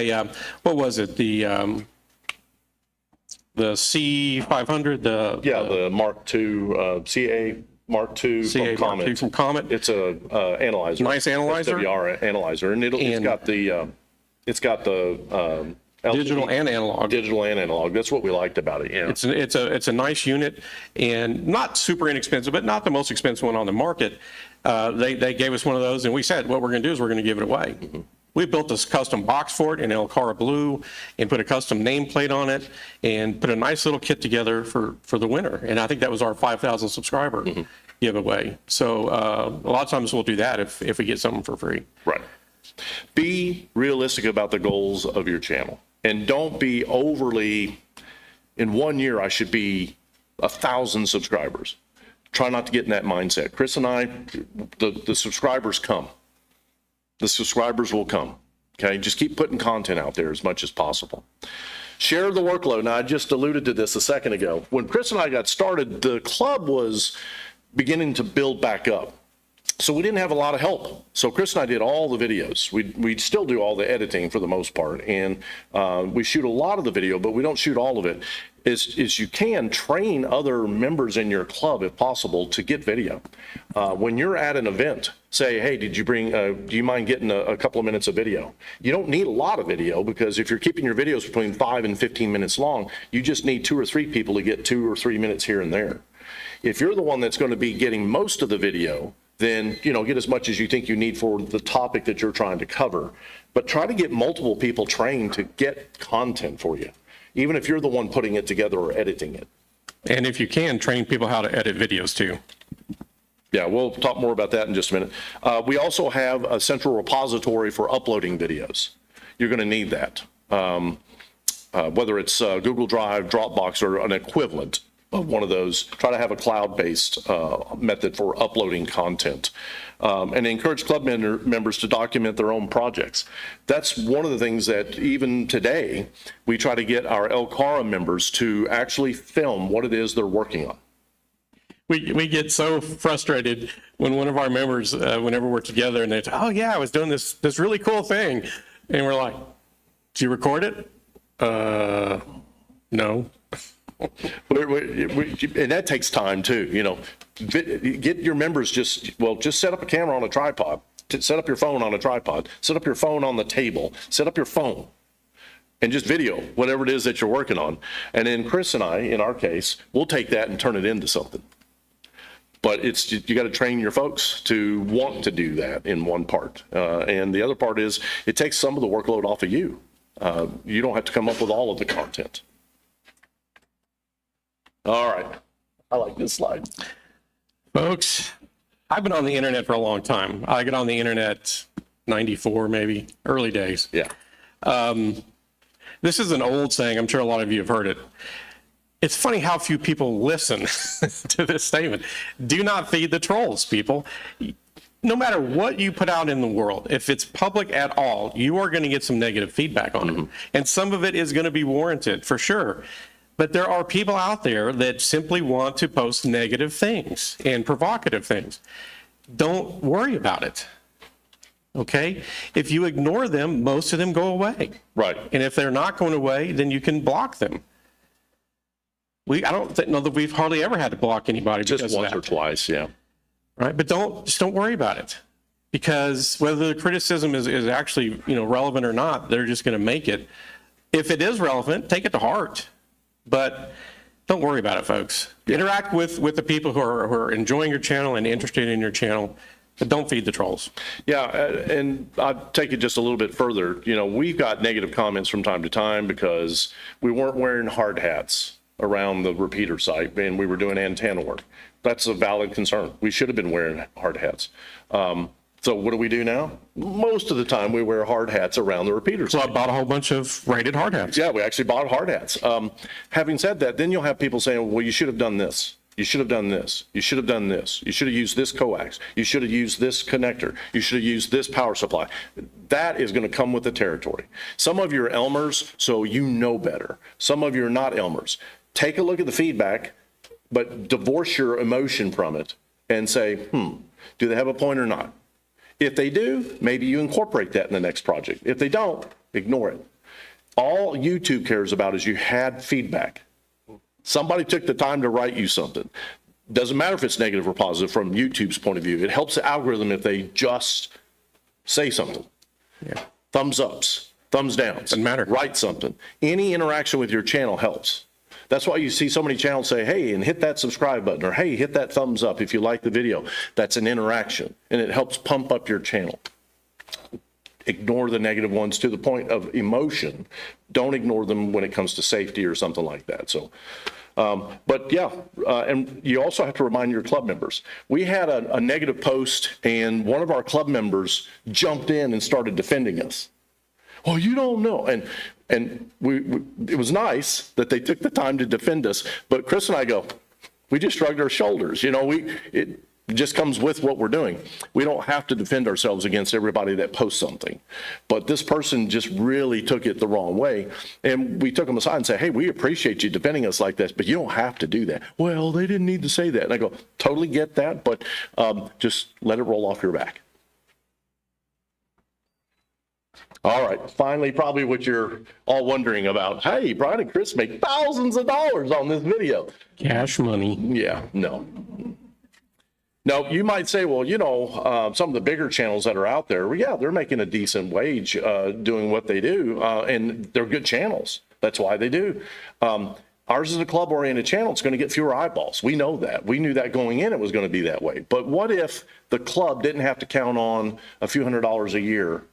what was it? The C500, the Mark II, CA Mark II CA from Mark II Comet. from Comet. It's a analyzer. Nice analyzer. SWR analyzer, and it's got the Digital and analog. Digital and analog. That's what we liked about it. Yeah. It's a nice unit and not super inexpensive, but not the most expensive one on the market. They gave us one of those, and we said what we're going to do is we're going to give it away. We built this custom box for it in Elcara blue and put a custom nameplate on it and put a nice little kit together for the winner. And I think that was our 5,000 subscriber giveaway. So a lot of times we'll do that if we get something for free. Right. Be realistic about the goals of your channel, and don't be overly, in 1 year I should be 1,000 subscribers. Try not to get in that mindset. Chris and I, the subscribers come. The subscribers will come. Okay, just keep putting content out there as much as possible. Share the workload. Now, I just alluded to this a second ago. When Chris and I got started, the club was beginning to build back up. So we didn't have a lot of help. So Chris and I did all the videos. We still do all the editing for the most part. And we shoot a lot of the video, but we don't shoot all of it. Is you can train other members in your club, if possible, to get video. When you're at an event, say, hey, did you bring, do you mind getting a couple of minutes of video? You don't need a lot of video, because if you're keeping your videos between 5 and 15 minutes long, you just need 2 or 3 people to get 2 or 3 minutes here and there. If you're the one that's going to be getting most of the video, then, you know, get as much as you think you need for the topic that you're trying to cover. But try to get multiple people trained to get content for you, even if you're the one putting it together or editing it. And if you can, train people how to edit videos too. Yeah, we'll talk more about that in just a minute. We also have a central repository for uploading videos. You're going to need that, whether it's Google Drive, Dropbox, or an equivalent of one of those. Try to have a cloud-based method for uploading content, and encourage club members to document their own projects. That's one of the things that even today, we try to get our LCARA members to actually film what it is they're working on. We get so frustrated when one of our members, whenever we're together, and they say, oh yeah, I was doing this really cool thing. And we're like, did you record it? No. And that takes time too, you know. Get your members just set up a camera on a tripod, set up your phone on a tripod, set up your phone on the table, set up your phone, and just video whatever it is that you're working on. And then Chris and I, in our case, we'll take that and turn it into something. But you got to train your folks to want to do that in one part. And the other part is it takes some of the workload off of you. You don't have to come up with all of the content. All right. I like this slide. Folks, I've been on the internet for a long time. I got on the internet 94, maybe, early days. Yeah. This is an old saying. I'm sure a lot of you have heard it. It's funny how few people listen to this statement. Do not feed the trolls, people. No matter what you put out in the world, if it's public at all, you are going to get some negative feedback on it. And some of it is going to be warranted, for sure. But there are people out there that simply want to post negative things and provocative things. Don't worry about it. Okay? If you ignore them, most of them go away. Right. And if they're not going away, then you can block them. I don't know that we've hardly ever had to block anybody Just because of once that. or twice, yeah. Right? But just don't worry about it. Because whether the criticism is actually, relevant or not, they're just going to make it. If it is relevant, take it to heart. But don't worry about it, folks. Interact with the people who are enjoying your channel and interested in your channel, but don't feed the trolls. Yeah, and I'll take it just a little bit further. We've got negative comments from time to time because we weren't wearing hard hats around the repeater site and we were doing antenna work. That's a valid concern. We should have been wearing hard hats. So what do we do now? Most of the time we wear hard hats around the repeater So site. I bought a whole bunch of rated hard hats. Yeah, we actually bought hard hats. Having said that, then you'll have people saying, well, you should have done this. You should have done this. You should have done this. You should have used this coax. You should have used this connector. You should have used this power supply. That is going to come with the territory. Some of you are Elmers, so you know better. Some of you are not Elmers. Take a look at the feedback, but divorce your emotion from it and say, do they have a point or not? If they do, maybe you incorporate that in the next project. If they don't, ignore it. All YouTube cares about is you had feedback. Somebody took the time to write you something. Doesn't matter if it's negative or positive from YouTube's point of view. It helps the algorithm if they just say something. Yeah. Thumbs ups, thumbs downs. Doesn't matter. Write something. Any interaction with your channel helps. That's why you see so many channels say, hey, and hit that subscribe button, or hey, hit that thumbs up if you like the video. That's an interaction, and it helps pump up your channel. Ignore the negative ones to the point of emotion. Don't ignore them when it comes to safety or something like that. So, but yeah, and you also have to remind your club members. We had a negative post, and one of our club members jumped in and started defending us. Well, you don't know. And it was nice that they took the time to defend us, but Chris and I go, we just shrugged our shoulders. It just comes with what we're doing. We don't have to defend ourselves against everybody that posts something. But this person just really took it the wrong way. And we took them aside and said, hey, we appreciate you defending us like this, but you don't have to do that. Well, they didn't need to say that. And I go, totally get that, but just let it roll off your back. All right, finally, probably what you're all wondering about. Hey, Brian and Chris make thousands of dollars on this video. Cash money. Yeah, no. Now, you might say, well, you know, some of the bigger channels that are out there, well, yeah, they're making a decent wage doing what they do, and they're good channels. That's why they do. Ours is a club-oriented channel. It's going to get fewer eyeballs. We know that. We knew that going in, it was going to be that way. But what if the club didn't have to count on a few $100s a year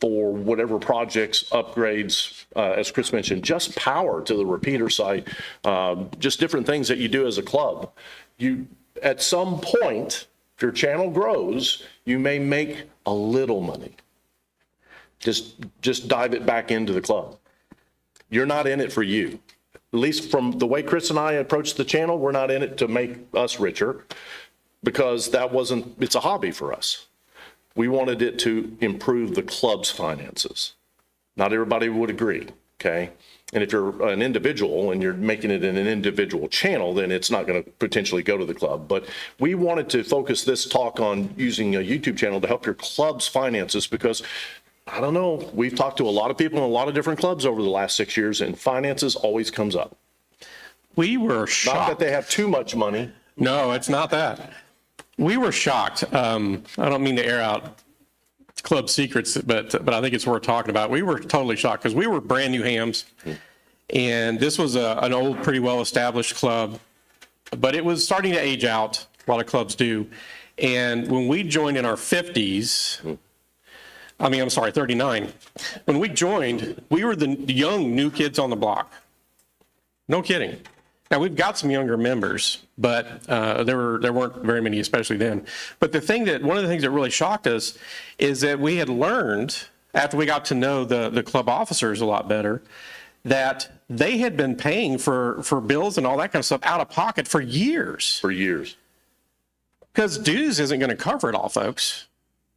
for whatever projects, upgrades, as Chris mentioned, just power to the repeater site, just different things that you do as a club. At some point, if your channel grows, you may make a little money. Just dive it back into the club. You're not in it for you. At least from the way Chris and I approach the channel, we're not in it to make us richer, because it's a hobby for us. We wanted it to improve the club's finances. Not everybody would agree, okay? And if you're an individual and you're making it in an individual channel, then it's not going to potentially go to the club. But we wanted to focus this talk on using a YouTube channel to help your club's finances, because I don't know, we've talked to a lot of people in a lot of different clubs over the last 6 years, and finances always comes up. We were shocked. Not that they have too much money. No, it's not that. We were shocked. I don't mean to air out club secrets, but I think it's worth talking about. We were totally shocked because we were brand new hams, and this was an old, pretty well-established club, but it was starting to age out. A lot of clubs do. And when we joined in our 50s, I'm sorry, 39. When we joined, we were the young new kids on the block. No kidding. Now, we've got some younger members, but there weren't very many, especially then. But one of the things that really shocked us is that we had learned, after we got to know the club officers a lot better, that they had been paying for bills and all that kind of stuff out of pocket for years. For years. Because dues isn't going to cover it all, folks.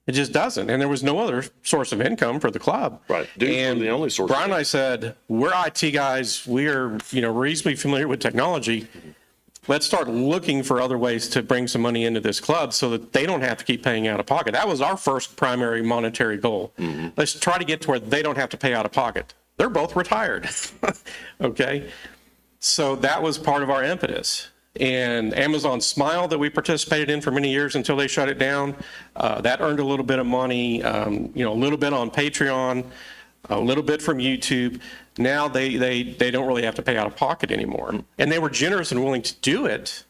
It just doesn't. And there was no other source of income for the club. Right. Dues were the only source. Brian and I said, we're IT guys. We're, reasonably familiar with technology. Let's start looking for other ways to bring some money into this club so that they don't have to keep paying out of pocket. That was our first primary monetary goal. Mm-hmm. Let's try to get to where they don't have to pay out of pocket. They're both retired. Okay. So that was part of our impetus. And Amazon Smile that we participated in for many years until they shut it down, that earned a little bit of money, a little bit on Patreon, a little bit from YouTube. Now they don't really have to pay out of pocket anymore. And they were generous and willing to do it.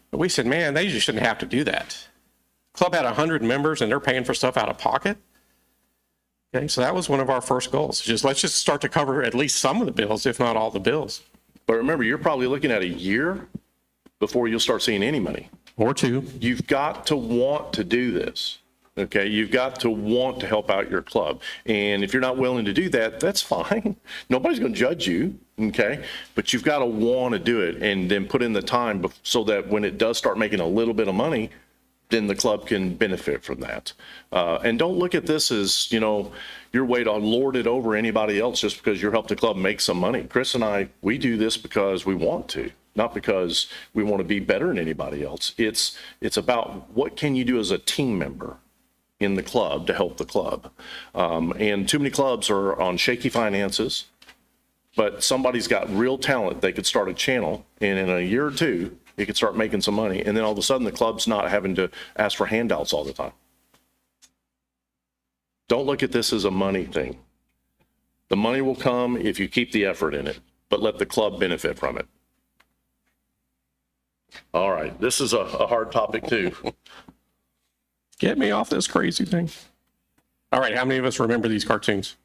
But we said, man, they just shouldn't have to do that. Club had 100 members and they're paying for stuff out of pocket. Okay, so that was one of our first goals. Let's just start to cover at least some of the bills, if not all the bills. But remember, you're probably looking at a year before you'll start seeing any money. Or two. You've got to want to do this, okay? You've got to want to help out your club. And if you're not willing to do that, that's fine. Nobody's going to judge you, okay? But you've got to want to do it and then put in the time so that when it does start making a little bit of money, then the club can benefit from that. And don't look at this as, your way to lord it over anybody else just because you helped the club make some money. Chris and I, we do this because we want to. Not because we want to be better than anybody else. It's about what can you do as a team member in the club to help the club. And too many clubs are on shaky finances, but somebody's got real talent. They could start a channel, and in a year or two, it could start making some money. And then all of a sudden, the club's not having to ask for handouts all the time. Don't look at this as a money thing. The money will come if you keep the effort in it, but let the club benefit from it. All right, this is a hard topic too. Get me off this crazy thing. All right, how many of us remember these cartoons?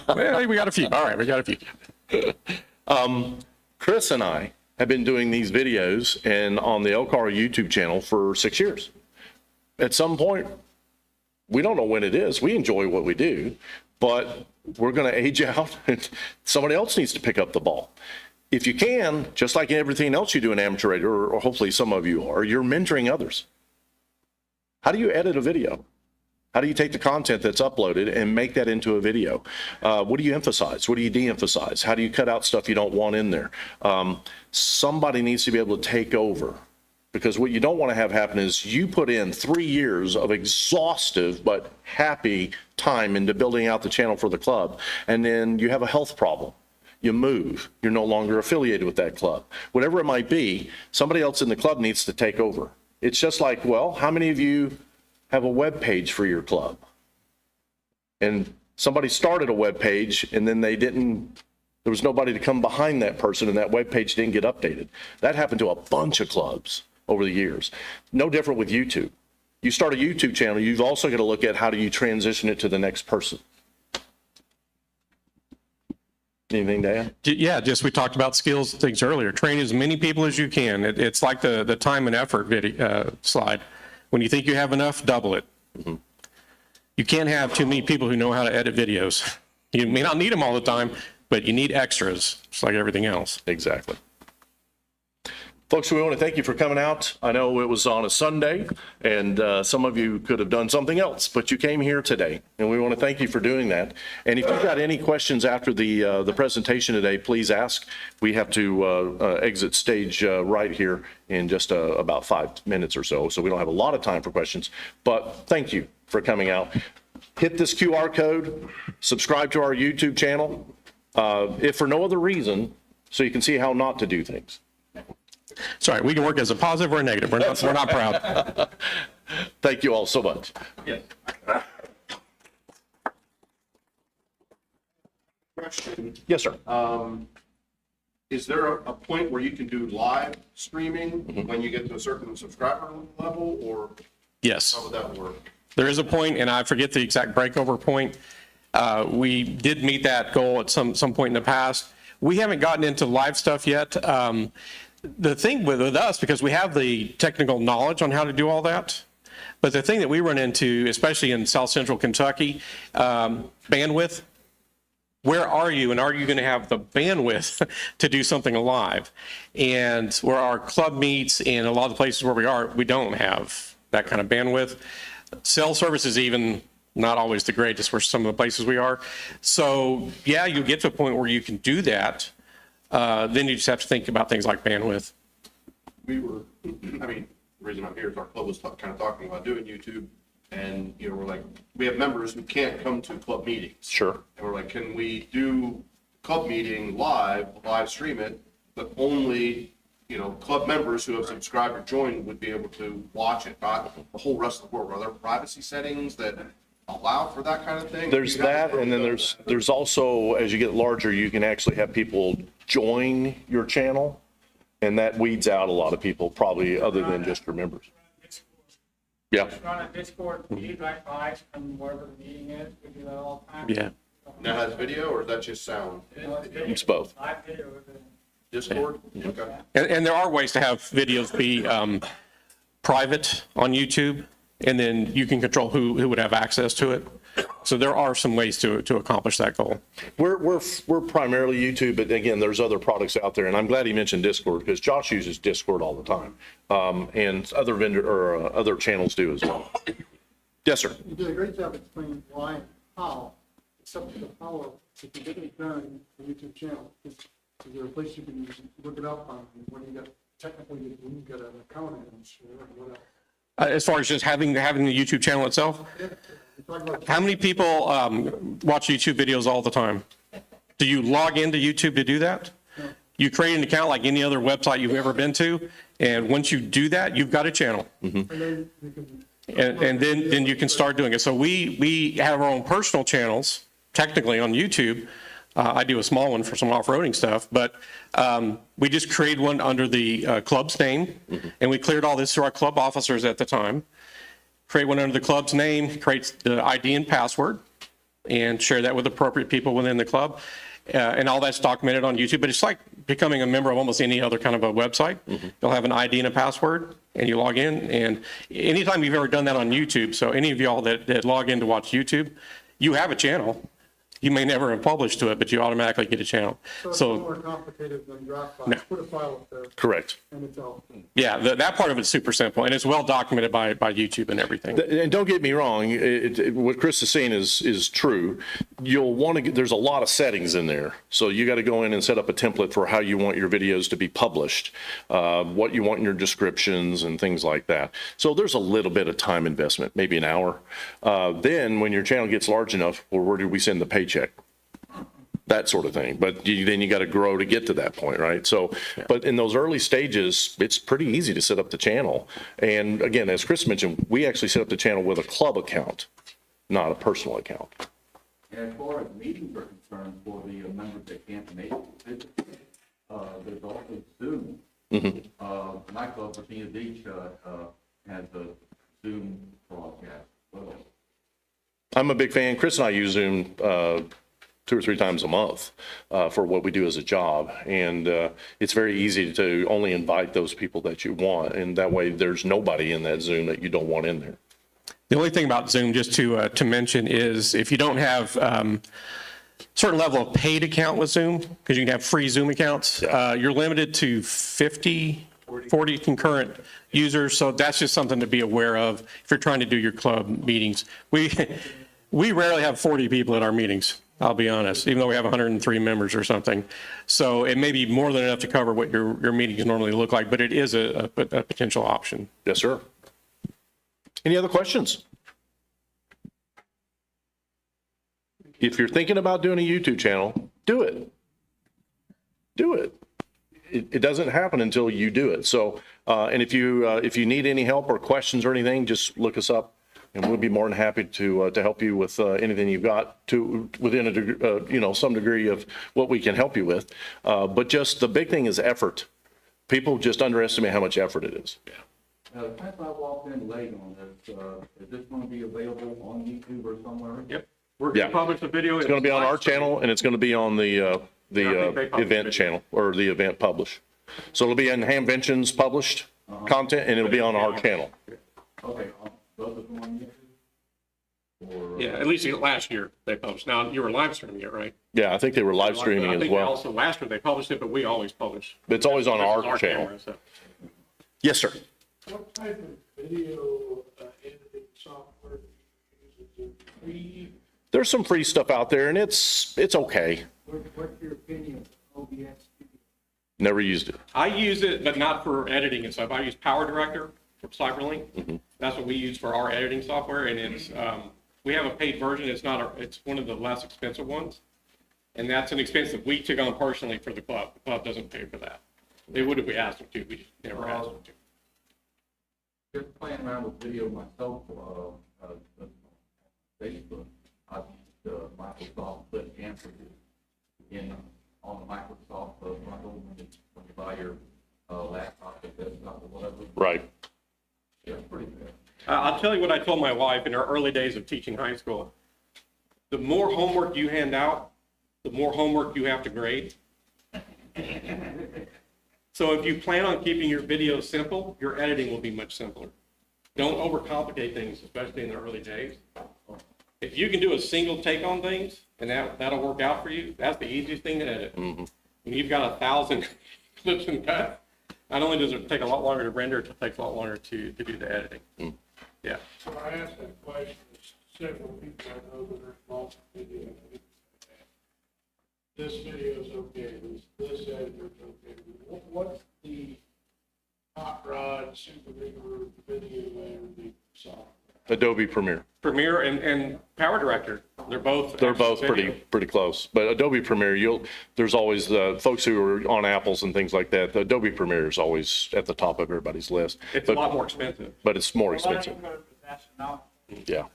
Well, we got a few. All right, we got a few. Chris and I have been doing these videos and on the LCAR YouTube channel for 6 years. At some point, we don't know when it is. We enjoy what we do, but we're going to age out and somebody else needs to pick up the ball. if you can, just like everything else you do in amateur radio, or hopefully some of you are, you're mentoring others. How do you edit a video? How do you take the content that's uploaded and make that into a video? What do you emphasize? What do you de-emphasize? How do you cut out stuff you don't want in there? Somebody needs to be able to take over, because what you don't want to have happen is you put in 3 years of exhaustive but happy time into building out the channel for the club, and then you have a health problem. You move, you're no longer affiliated with that club. Whatever it might be, somebody else in the club needs to take over. It's just like, well, how many of you have a web page for your club? And somebody started a web page and then there was nobody to come behind that person, and that web page didn't get updated. That happened to a bunch of clubs over the years. No different with YouTube. You start a YouTube channel, you've also got to look at how do you transition it to the next person. Anything to add? Yeah, just we talked about skills things earlier. Train as many people as you can. It's like the time and effort video slide. When you think you have enough, double it. Mm-hmm. You can't have too many people who know how to edit videos. You may not need them all the time, but you need extras, just like everything else. Exactly. Folks, we want to thank you for coming out. I know it was on a Sunday, and some of you could have done something else, but you came here today, and we want to thank you for doing that. And if you've got any questions after the presentation today, please ask. We have to exit stage right here in just about 5 minutes or so, so we don't have a lot of time for questions. But thank you for coming out. Hit this QR code, subscribe to our YouTube channel, if for no other reason, so you can see how not to do things. Sorry, we can work as a positive or a negative. We're not proud. Thank you all so much. Question, Yes, sir. is there a point where you can do live streaming when you get to a certain subscriber level, or Yes. how would that work? There is a point, and I forget the exact breakover point. We did meet that goal at some point in the past. We haven't gotten into live stuff yet. The thing with us, because we have the technical knowledge on how to do all that, but the thing that we run into, especially in South Central Kentucky, bandwidth. Where are you, and are you going to have the bandwidth to do something live? And where our club meets and a lot of the places where we are, we don't have that kind of bandwidth. Cell service is even not always the greatest for some of the places we are. So yeah, you get to a point where you can do that. Then you just have to think about things like bandwidth. We were, I mean, the reason I'm here is our club was kind of talking about doing YouTube, and, you know, we're like, we have members who can't come to club meetings. Sure. And we're like, can we do club meeting live stream it, but only, you know, club members who have subscribed or joined would be able to watch it, not the whole rest of the world. Are there privacy settings that allow for that kind of thing? There's that, and then there's also, as you get larger, you can actually have people join your channel, and that weeds out a lot of people, probably other than just your members. Yeah. Run a Discord feed like live from wherever the meeting is. We do that all the time. Yeah. Now has video, or is that just sound? It's both. Live video with it. Discord? Okay. And there are ways to have videos be private on YouTube, and then you can control who would have access to it. So there are some ways to accomplish that goal. We're primarily YouTube, but again, there's other products out there, and I'm glad he mentioned Discord, because Josh uses Discord all the time, and other channels do as well. Yes, sir. You did a great job explaining why and how, except for the power, if you get it done on the YouTube channel, is there a place you can look it up on when you got, technically, when you get an account in, or whatever? As far as just having the YouTube channel itself, how many people watch YouTube videos all the time? Do you log into YouTube to do that? You create an account like any other website you've ever been to, and once you do that, you've got a channel. And And then you can start doing it. So we have our own personal channels, technically on YouTube. I do a small one for some off-roading stuff, but we just created one under the club's name, and we cleared all this through our club officers at the time. Create one under the club's name, create the ID and password, and share that with appropriate people within the club. And all that's documented on YouTube, but it's like becoming a member of almost any other kind of a website. You'll have an ID and a password, and you log in. And anytime you've ever done that on YouTube, so any of y'all that log in to watch YouTube, you have a channel. you may never have published to it, but you automatically get a channel. So it's So, more complicated than Dropbox. No. Put a file up there Correct. and it's out. yeah, that part of it's super simple, and it's well documented by YouTube and everything. And don't get me wrong, what Chris is saying is true. You'll want to, there's a lot of settings in there. So you got to go in and set up a template for how you want your videos to be published, what you want in your descriptions and things like that. So there's a little bit of time investment, maybe an hour. Then when your channel gets large enough, well, where do we send the paycheck? That sort of thing. But then you got to grow to get to that point, right? So, but in those early stages, it's pretty easy to set up the channel. And again, as Chris mentioned, we actually set up the channel with a club account, not a personal account. As far as meetings are concerned, for the members that can't make it, there's also Zoom. My club, Virginia Beach, has a Zoom broadcast. Well, I'm a big fan. Chris and I use Zoom 2 or 3 times a month for what we do as a job. And it's very easy to only invite those people that you want. And that way there's nobody in that Zoom that you don't want in there. The only thing about Zoom, just to mention, is if you don't have certain level of paid account with Zoom, because you can have free Zoom accounts, you're limited to 40 concurrent users. So that's just something to be aware of if you're trying to do your club meetings. We rarely have 40 people at our meetings, I'll be honest, even though we have 103 members or something. So it may be more than enough to cover what your meetings normally look like, but it is a potential option. Yes, sir. Any other questions? If you're thinking about doing a YouTube channel, do it. Do it. It doesn't happen until you do it. So, and if you need any help or questions or anything, just look us up, and we'll be more than happy to help you with anything you've got within a some degree of what we can help you with. But just the big thing is effort. People just underestimate how much effort it is. since I walked in late on this, is this going to be available on YouTube or somewhere? Yep. We're Yeah. going to publish the video. It's going to be on our channel, and it's going to be on the I think they publish event it. channel, or the event publish. So it'll be in Hamvention's published content, and it'll be on our channel. Okay, both of them on YouTube? Or, Yeah, at least last year they published. Now, you were live streaming it, right? Yeah, I think they were live streaming I as think they well. also, last year they published it, but we always publish. It's always on our Our channel. camera, so. Yes, sir. What type of video editing software do you use? Is it free? There's some free stuff out there, and it's okay. What's your opinion of OBS? Never used it. I use it, but not for editing and stuff. I use Power Director from Cyberlink. That's what we use for our editing software, and it's we have a paid version. It's one of the less expensive ones, and that's an expense that we took on personally for the club. The club doesn't pay for that. They would if we asked them to. We just never asked them to. just playing around with video myself, Facebook, I used Microsoft Clip Camper on the Microsoft bundle when you buy your laptop or desktop or whatever. Right. Yeah, pretty good. I'll tell you what I told my wife in our early days of teaching high school. The more homework you hand out, the more homework you have to grade. So if you plan on keeping your videos simple, your editing will be much simpler. Don't overcomplicate things, especially in the early days. If you can do a single take on things, and that'll work out for you, that's the easiest thing to edit. When you've got 1,000 clips and cuts, not only does it take a lot longer to render, it takes a lot longer to do the editing. Yeah. So I asked that question to several people I know that are involved in video. This video is okay, this editor's okay. What's the hot rod, super duper video editing software? Adobe Premiere. Premiere and Power Director, they're both pretty close. But Adobe Premiere, there's always folks who are on Apples and things like that. The Adobe Premiere is always at the top of everybody's list. It's a lot more expensive. But it's more expensive. That's enough. Yeah.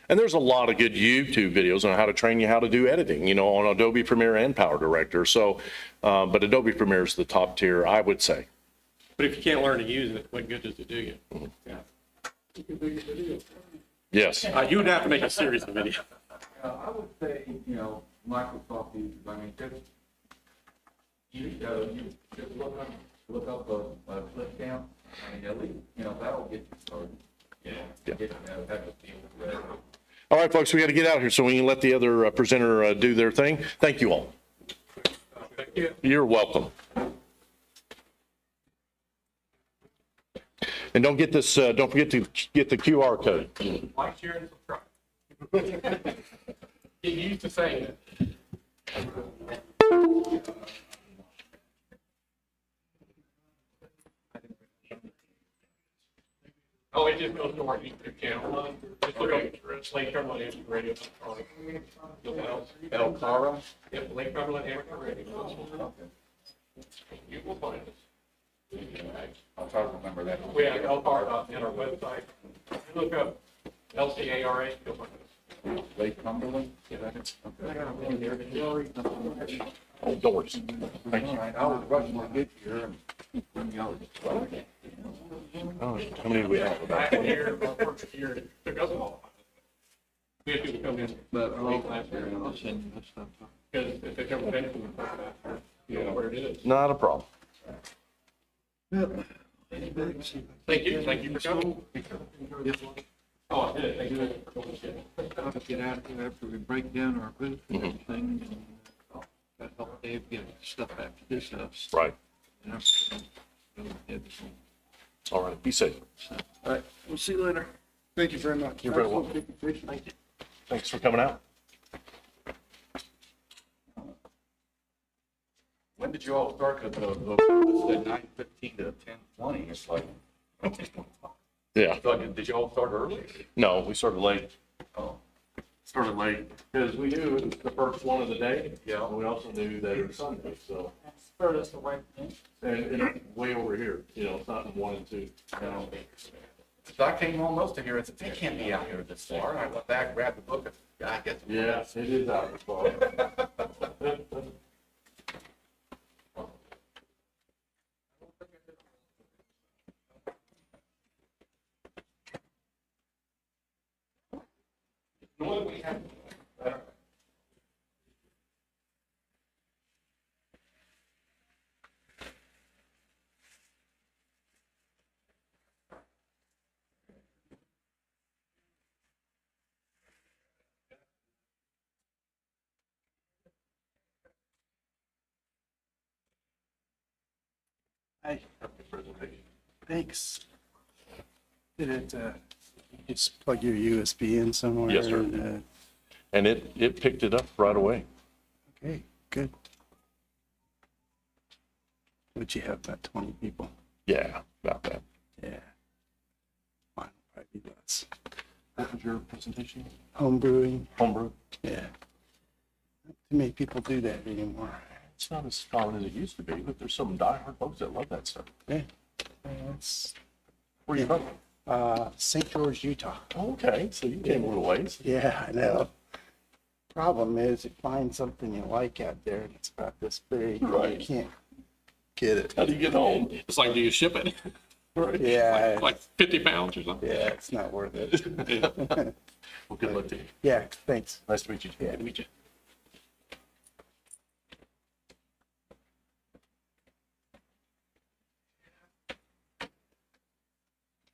And there's a lot of good YouTube videos on how to train you how to do editing, on Adobe Premiere and Power Director. So, but Adobe Premiere is the top tier, I would say. But if you can't learn to use it, what good does it do you? Yeah. You can make a video. Yes. You would have to make a series of videos. I would say, Microsoft uses, you just look up a clip count, at least, that'll get you started. Yeah. That would be All right, folks, we got to get out of here so we can let the other presenter do their thing. Thank you all. Thank you. You're welcome. And don't forget to get the QR code. Like, share, and subscribe. Get used to saying it. Oh, it just goes to our YouTube channel. Just look up Lake Cumberland Amateur Radio. El Cara? Yep, Lake Cumberland Amateur Radio. You will find us. I'll try to remember that. We have LCAR on our website. You look up LCARA, you'll find us. Lake Cumberland? Oh, doors. Thank you. I was rushing to get here and bring you out. How many do we have? Back here, our first year, it took us a while. We had people come in late last year, because if they come in, you know where it is. Not a problem. Thank you for coming. Oh, I did, thank you for coming. How to get out of here after we break down our booth and everything, and that help Dave get stuff back to his house. Right. And All right, be safe. all right, we'll see you later. Thank you very much. You're very welcome. Thanks for coming out. When did you all start? Because the said 9:15 to 10:20. It's like, Yeah. did you all start early? No, we started late. Oh, Started late, because we knew it was the first one of the day. Yeah. And we also knew that it was Sunday, so. Furthest away from me. And it's way over here, you know, it's not in 1 and 2. so I came almost to here and said, they can't be out here this far. I went back, grabbed the book, and I guess. Yes, it is out as far. Normally we have. Hi. Thanks. Did it, just plug your USB in somewhere? Yes, sir. And, And it picked it up right away. okay, good. Would you have about 20 people? Yeah, about that. Yeah. Mine will probably be lots. What was your presentation? Home brewing, Homebrew. yeah. Not too many people do that anymore. It's not as common as it used to be, but there's some diehard folks that love that stuff. Yeah. It's, Where are you from? St. George, Utah. Okay, so you came a little ways. Yeah, I know. Problem is, you find something you like out there, and it's about this big. Right. You can't get it. How do you get home? It's like, do you ship it? Right. Yeah, Like 50 pounds or something? yeah, it's not worth it. Well, good luck to you. Yeah, thanks. Nice to meet you. Yeah, meet you.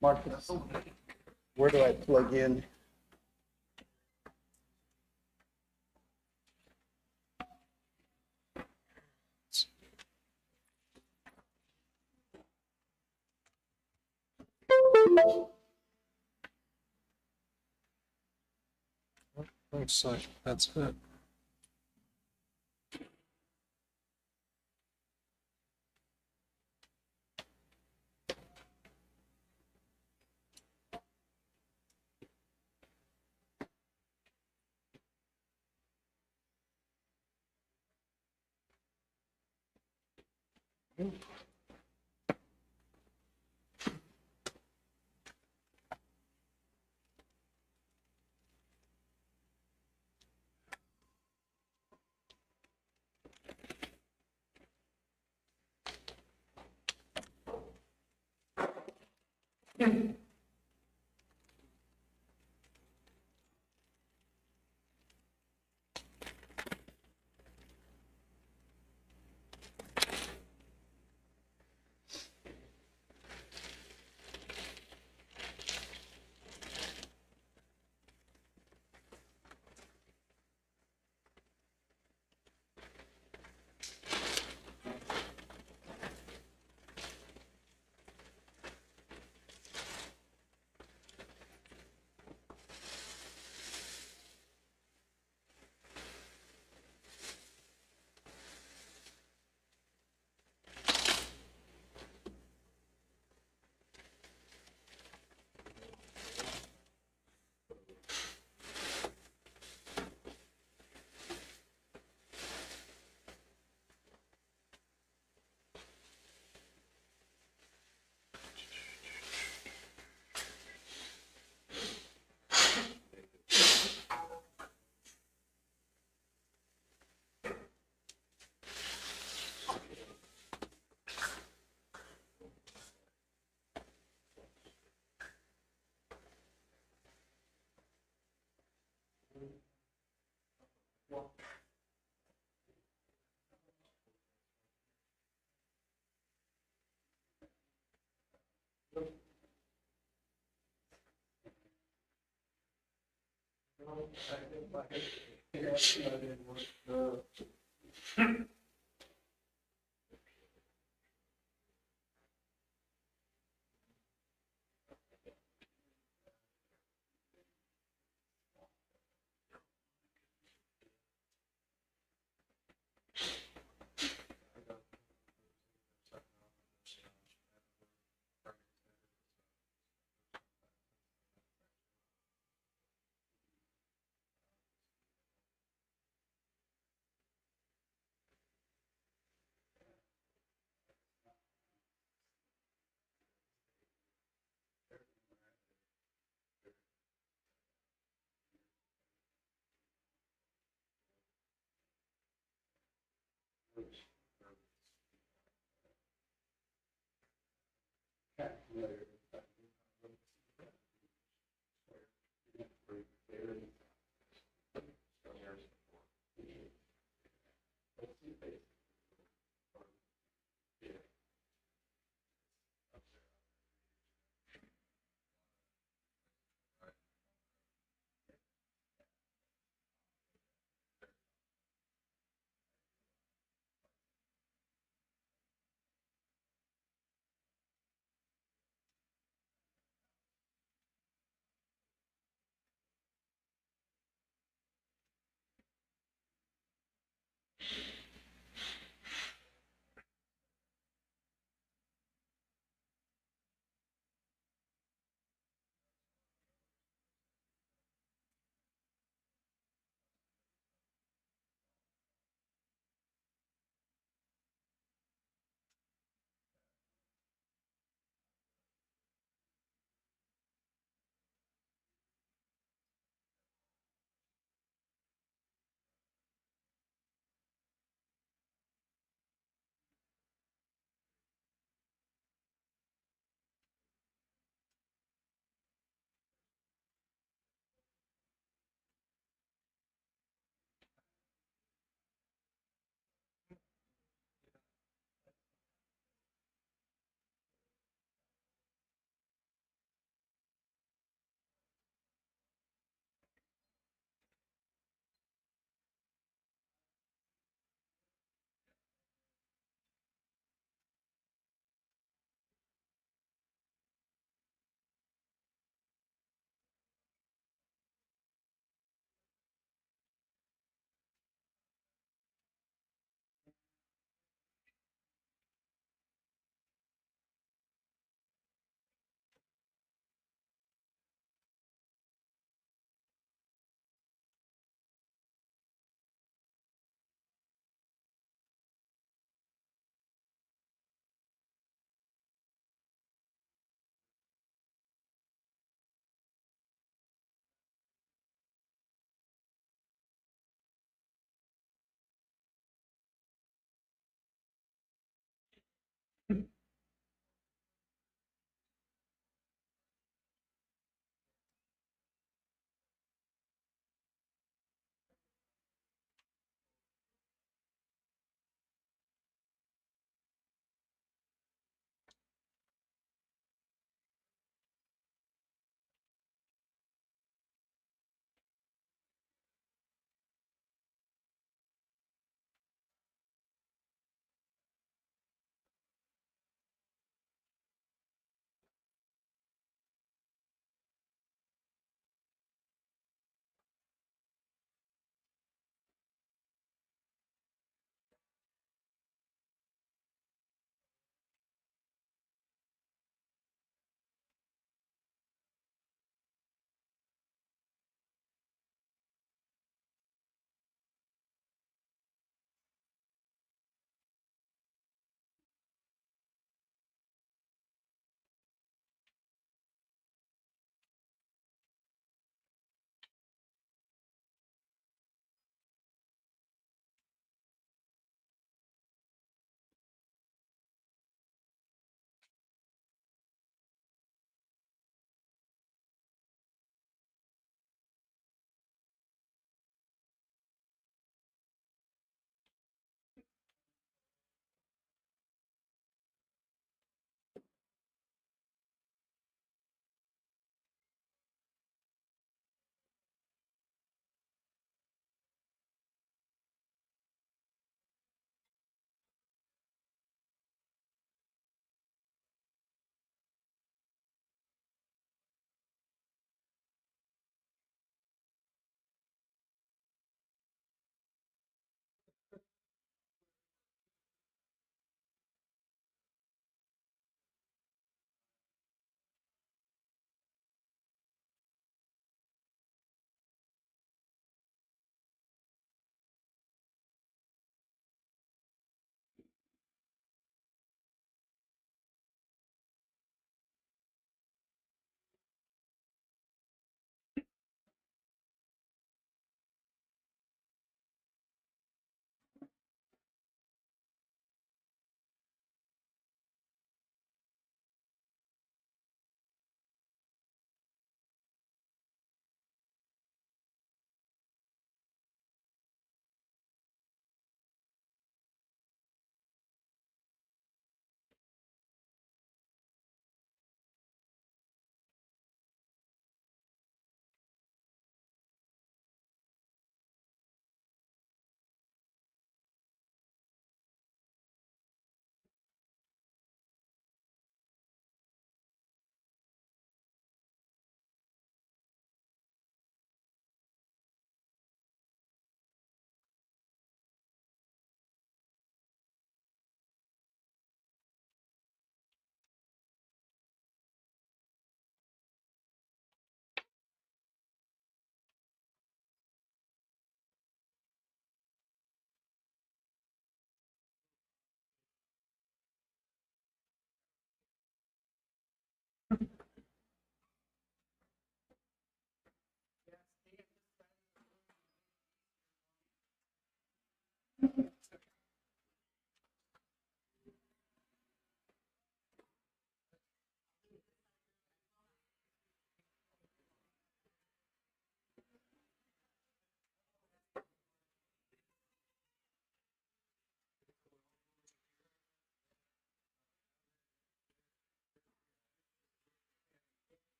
Marcus, where do I plug in? Looks like that's it.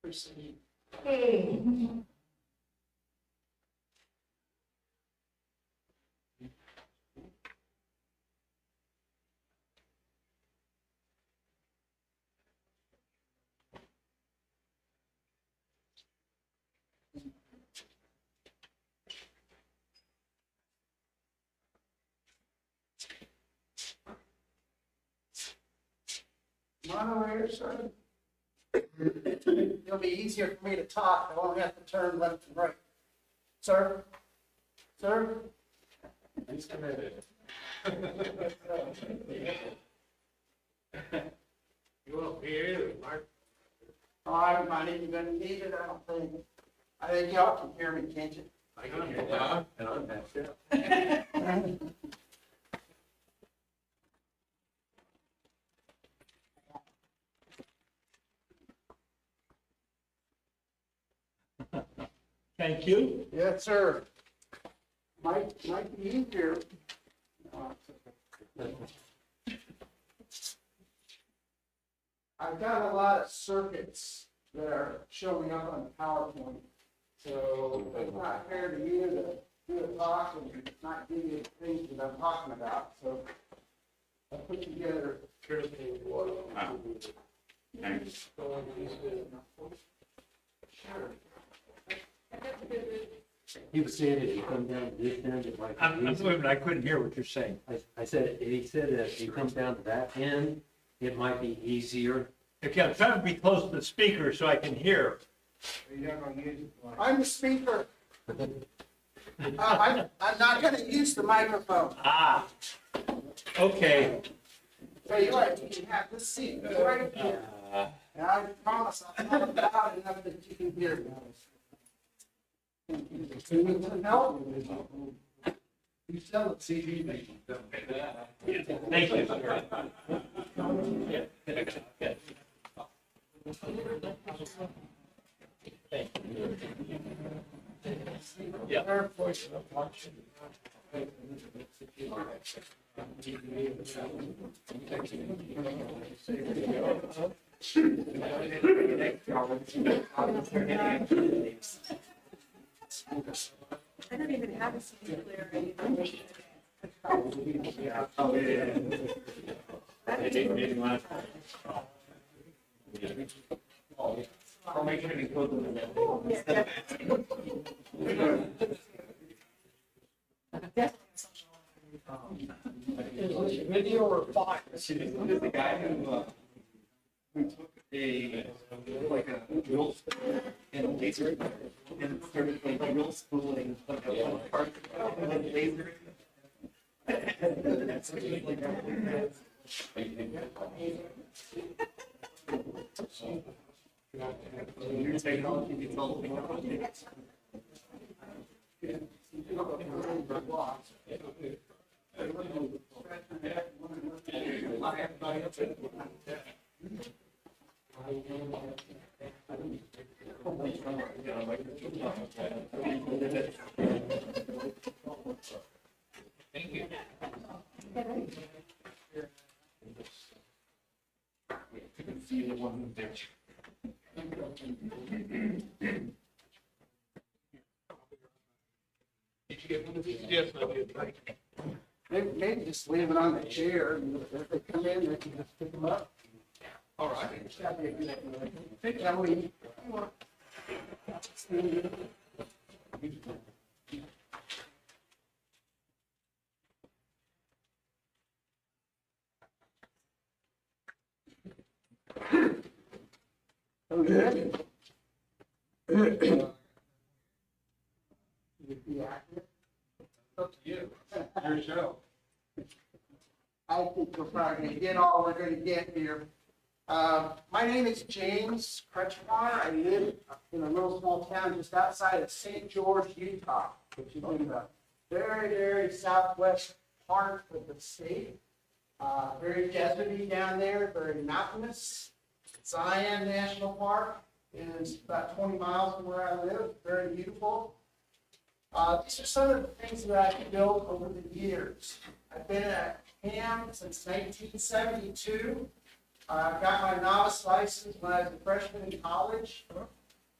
Proceed. Moderator, sir. It'll be easier for me to talk. I won't have to turn left and right. Sir? Sir? He's committed. You won't be here, Mark. Oh, I'm not even gonna need it, I don't think. I think y'all can hear me, can't you? I can hear you. And I'm half deaf. Thank you. Yes, sir. Might be easier. I've got a lot of circuits that are showing up on the PowerPoint. So it's not fair to you to do a talk and not give you the things that I'm talking about. So I put together. Sure. He was saying if you come down to this end, it might I'm be easier. moving, I couldn't hear what you're saying. I said, he said that if you come down to that end, it might be easier. Okay, I'm trying to be close to the speaker so I can hear. I'm the speaker. I'm not gonna use the microphone. Ah, okay. Tell you what, you can have this seat right here. And I promise I'll talk loud enough that you can hear me. Help? You sell it CD, maybe. Thank you, sir. Yeah. I don't even have a CD player anymore. Video or file? The guy who took a, like a drill and a laser and started like drill spooling like a part and then laser. Your technology gets all the way. Thank you. You can see the one there. Did you get one of these? Yes, I did. Maybe just leave it on the chair, and if they come in, they can just pick them up. All right. That'd be a good idea. Kelly. Okay. Up to you. Your show. I think we're probably gonna get all we're gonna get here. My name is James Kretschmar. I live in a little small town just outside of St. George, Utah, which is in the very, very southwest part of the state. Very deserty down there, very mountainous. Zion National Park is about 20 miles from where I live, very beautiful. These are some of the things that I've built over the years. I've been at Ham since 1972. I got my novice license when I was a freshman in college.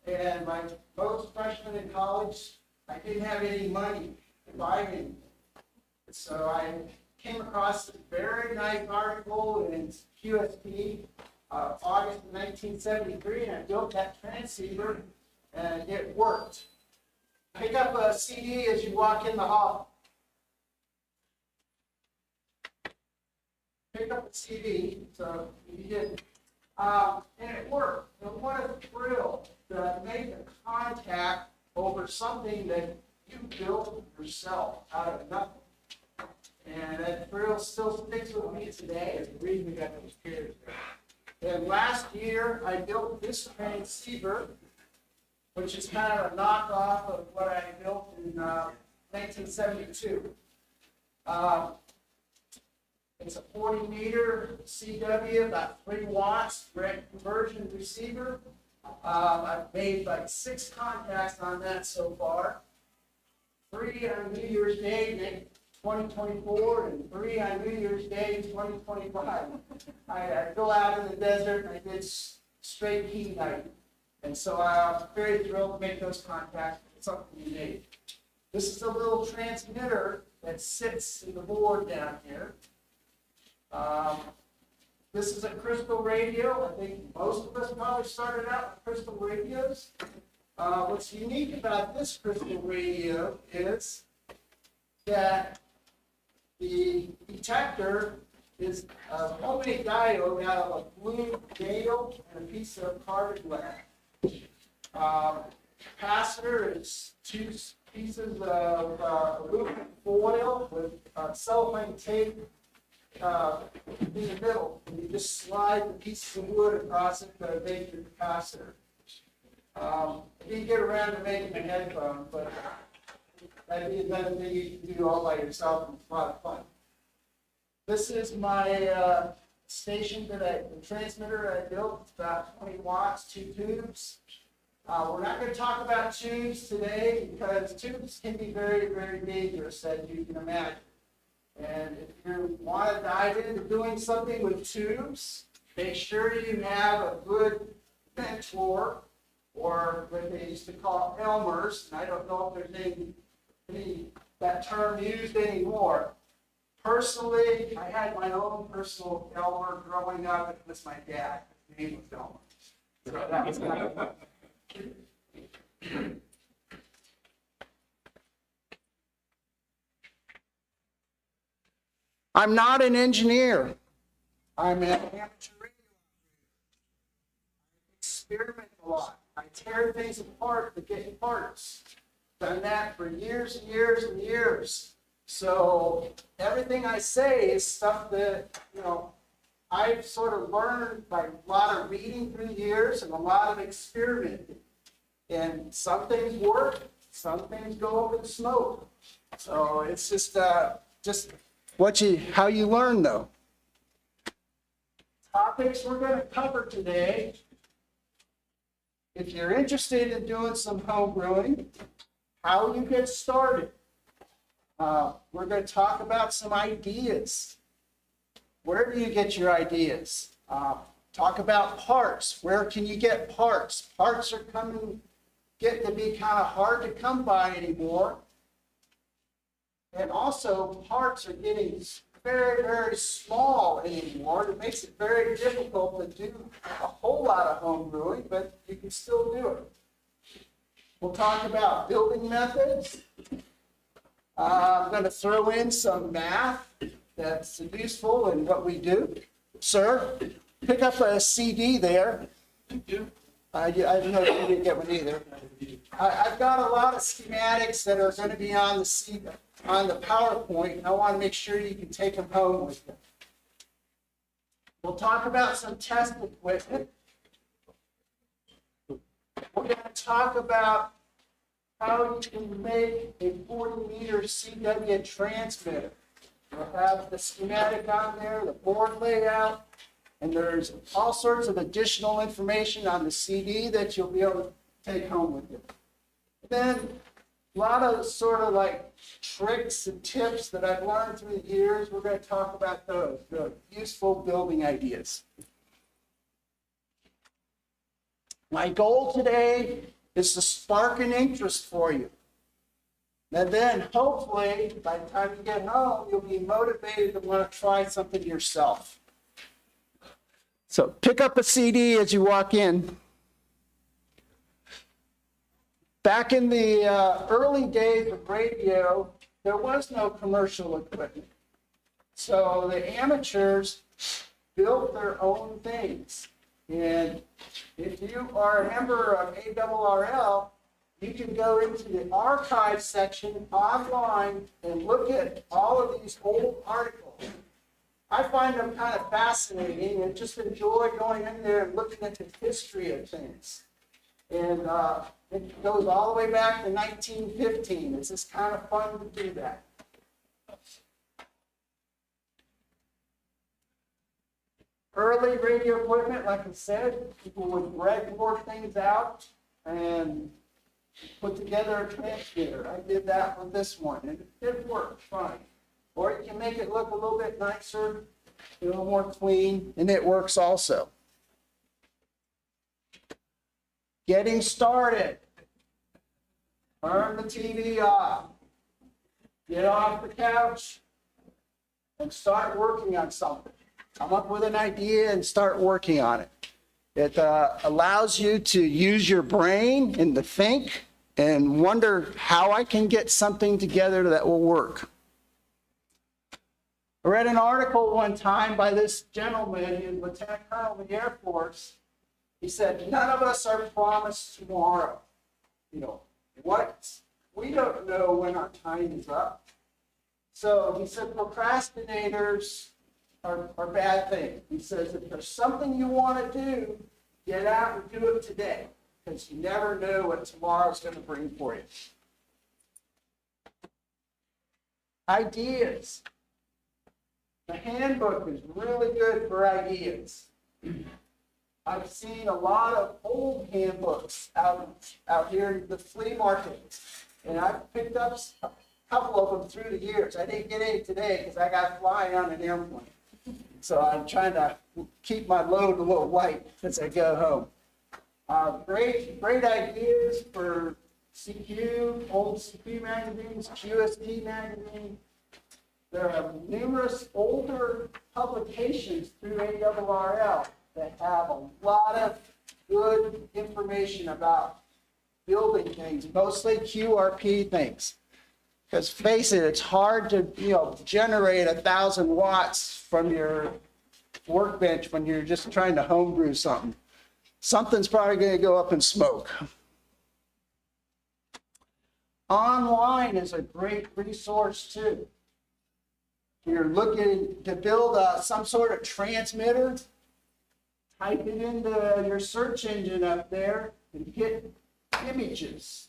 And my most freshman in college, I didn't have any money to buy anything. So I came across this very nice article in QSP, August of 1973, and I built that transceiver, and it worked. Pick up a CD as you walk in the hall. Pick up a CD, so you did, and it worked. And what a thrill to make a contact over something that you built yourself out of nothing. And that thrill still sticks with me today. It's the reason we got those kids. And last year, I built this transceiver, which is kind of a knockoff of what I built in 1972. It's a 40-meter CW, about 3 watts, direct conversion receiver. I've made like 6 contacts on that so far. 3 on New Year's Day, 2024, and 3 on New Year's Day, 2025. I go out in the desert and I did straight heat night. And so I'm very thrilled to make those contacts. It's something unique. This is a little transmitter that sits in the board down here. This is a crystal radio. I think most of us probably started out with crystal radios. What's unique about this crystal radio is that the detector is a homemade diode out of a blue nail and a piece of carbon black. Capacitor is 2 pieces of aluminum foil with cellophane tape in the middle. And you just slide the pieces of wood across it to make your capacitor. You can get around to making a headphone, but that'd be another thing you can do all by yourself, and it's a lot of fun. This is my station the transmitter I built. It's about 20 watts, 2 tubes. We're not going to talk about tubes today because tubes can be very, very dangerous, as you can imagine. And if you want to dive into doing something with tubes, make sure you have a good mentor, or what they used to call Elmers. And I don't know if there's any that term used anymore. Personally, I had my own personal Elmer growing up. It was my dad. His name was Elmer. So that was kind of fun. I'm not an engineer. I'm an amateur radio operator. I experiment a lot. I tear things apart to get parts. Done that for years and years and years. So everything I say is stuff that, I've sort of learned by a lot of reading through the years and a lot of experimenting. And some things work, some things go up in smoke. So it's just how you learn, though. Topics we're going to cover today. If you're interested in doing some home brewing, how you get started. We're going to talk about some ideas. Where do you get your ideas? Talk about parts. Where can you get parts? Parts are getting to be kind of hard to come by anymore. And also, parts are getting very, very small anymore. It makes it very difficult to do a whole lot of home brewing, but you can still do it. We'll talk about building methods. I'm going to throw in some math that's useful in what we do. Sir, pick up a CD there. I don't know if you didn't get one either. I've got a lot of schematics that are going to be on the PowerPoint, and I want to make sure you can take them home with you. We'll talk about some test equipment. We're going to talk about how you can make a 40-meter CW transmitter. We'll have the schematic on there, the board layout, and there's all sorts of additional information on the CD that you'll be able to take home with you. Then a lot of sort of like tricks and tips that I've learned through the years. We're going to talk about those, the useful building ideas. My goal today is to spark an interest for you. And then hopefully by the time you get home, you'll be motivated to want to try something yourself. So pick up a CD as you walk in. Back in the early days of radio, there was no commercial equipment. So the amateurs built their own things. And if you are a member of ARRL, you can go into the archive section online and look at all of these old articles. I find them kind of fascinating and just enjoy going in there and looking at the history of things. And it goes all the way back to 1915. It's just kind of fun to do that. Early radio equipment, like I said, people would breadboard things out and put together a transmitter. I did that with this one, and it worked fine. Or you can make it look a little bit nicer, a little more clean, and it works also. Getting started. Turn the TV off. Get off the couch and start working on something. Come up with an idea and start working on it. It allows you to use your brain and to think and wonder how I can get something together that will work. I read an article one time by this gentleman, he was Lieutenant Colonel of the Air Force. He said, none of us are promised tomorrow. You know, what? We don't know when our time is up. So he said, procrastinators are bad things. He says, if there's something you want to do, get out and do it today, because you never know what tomorrow's going to bring for you. Ideas. The handbook is really good for ideas. I've seen a lot of old handbooks out here in the flea market, and I've picked up a couple of them through the years. I didn't get any today because I got flying on an airplane. So I'm trying to keep my load a little light as I go home. Great ideas for CQ, old CQ magazines, QST magazine. There are numerous older publications through ARRL that have a lot of good information about building things, mostly QRP things. Because face it, it's hard to generate 1,000 watts from your workbench when you're just trying to homebrew something. Something's probably going to go up in smoke. Online is a great resource too. You're looking to build some sort of transmitter, type it into your search engine up there and hit images.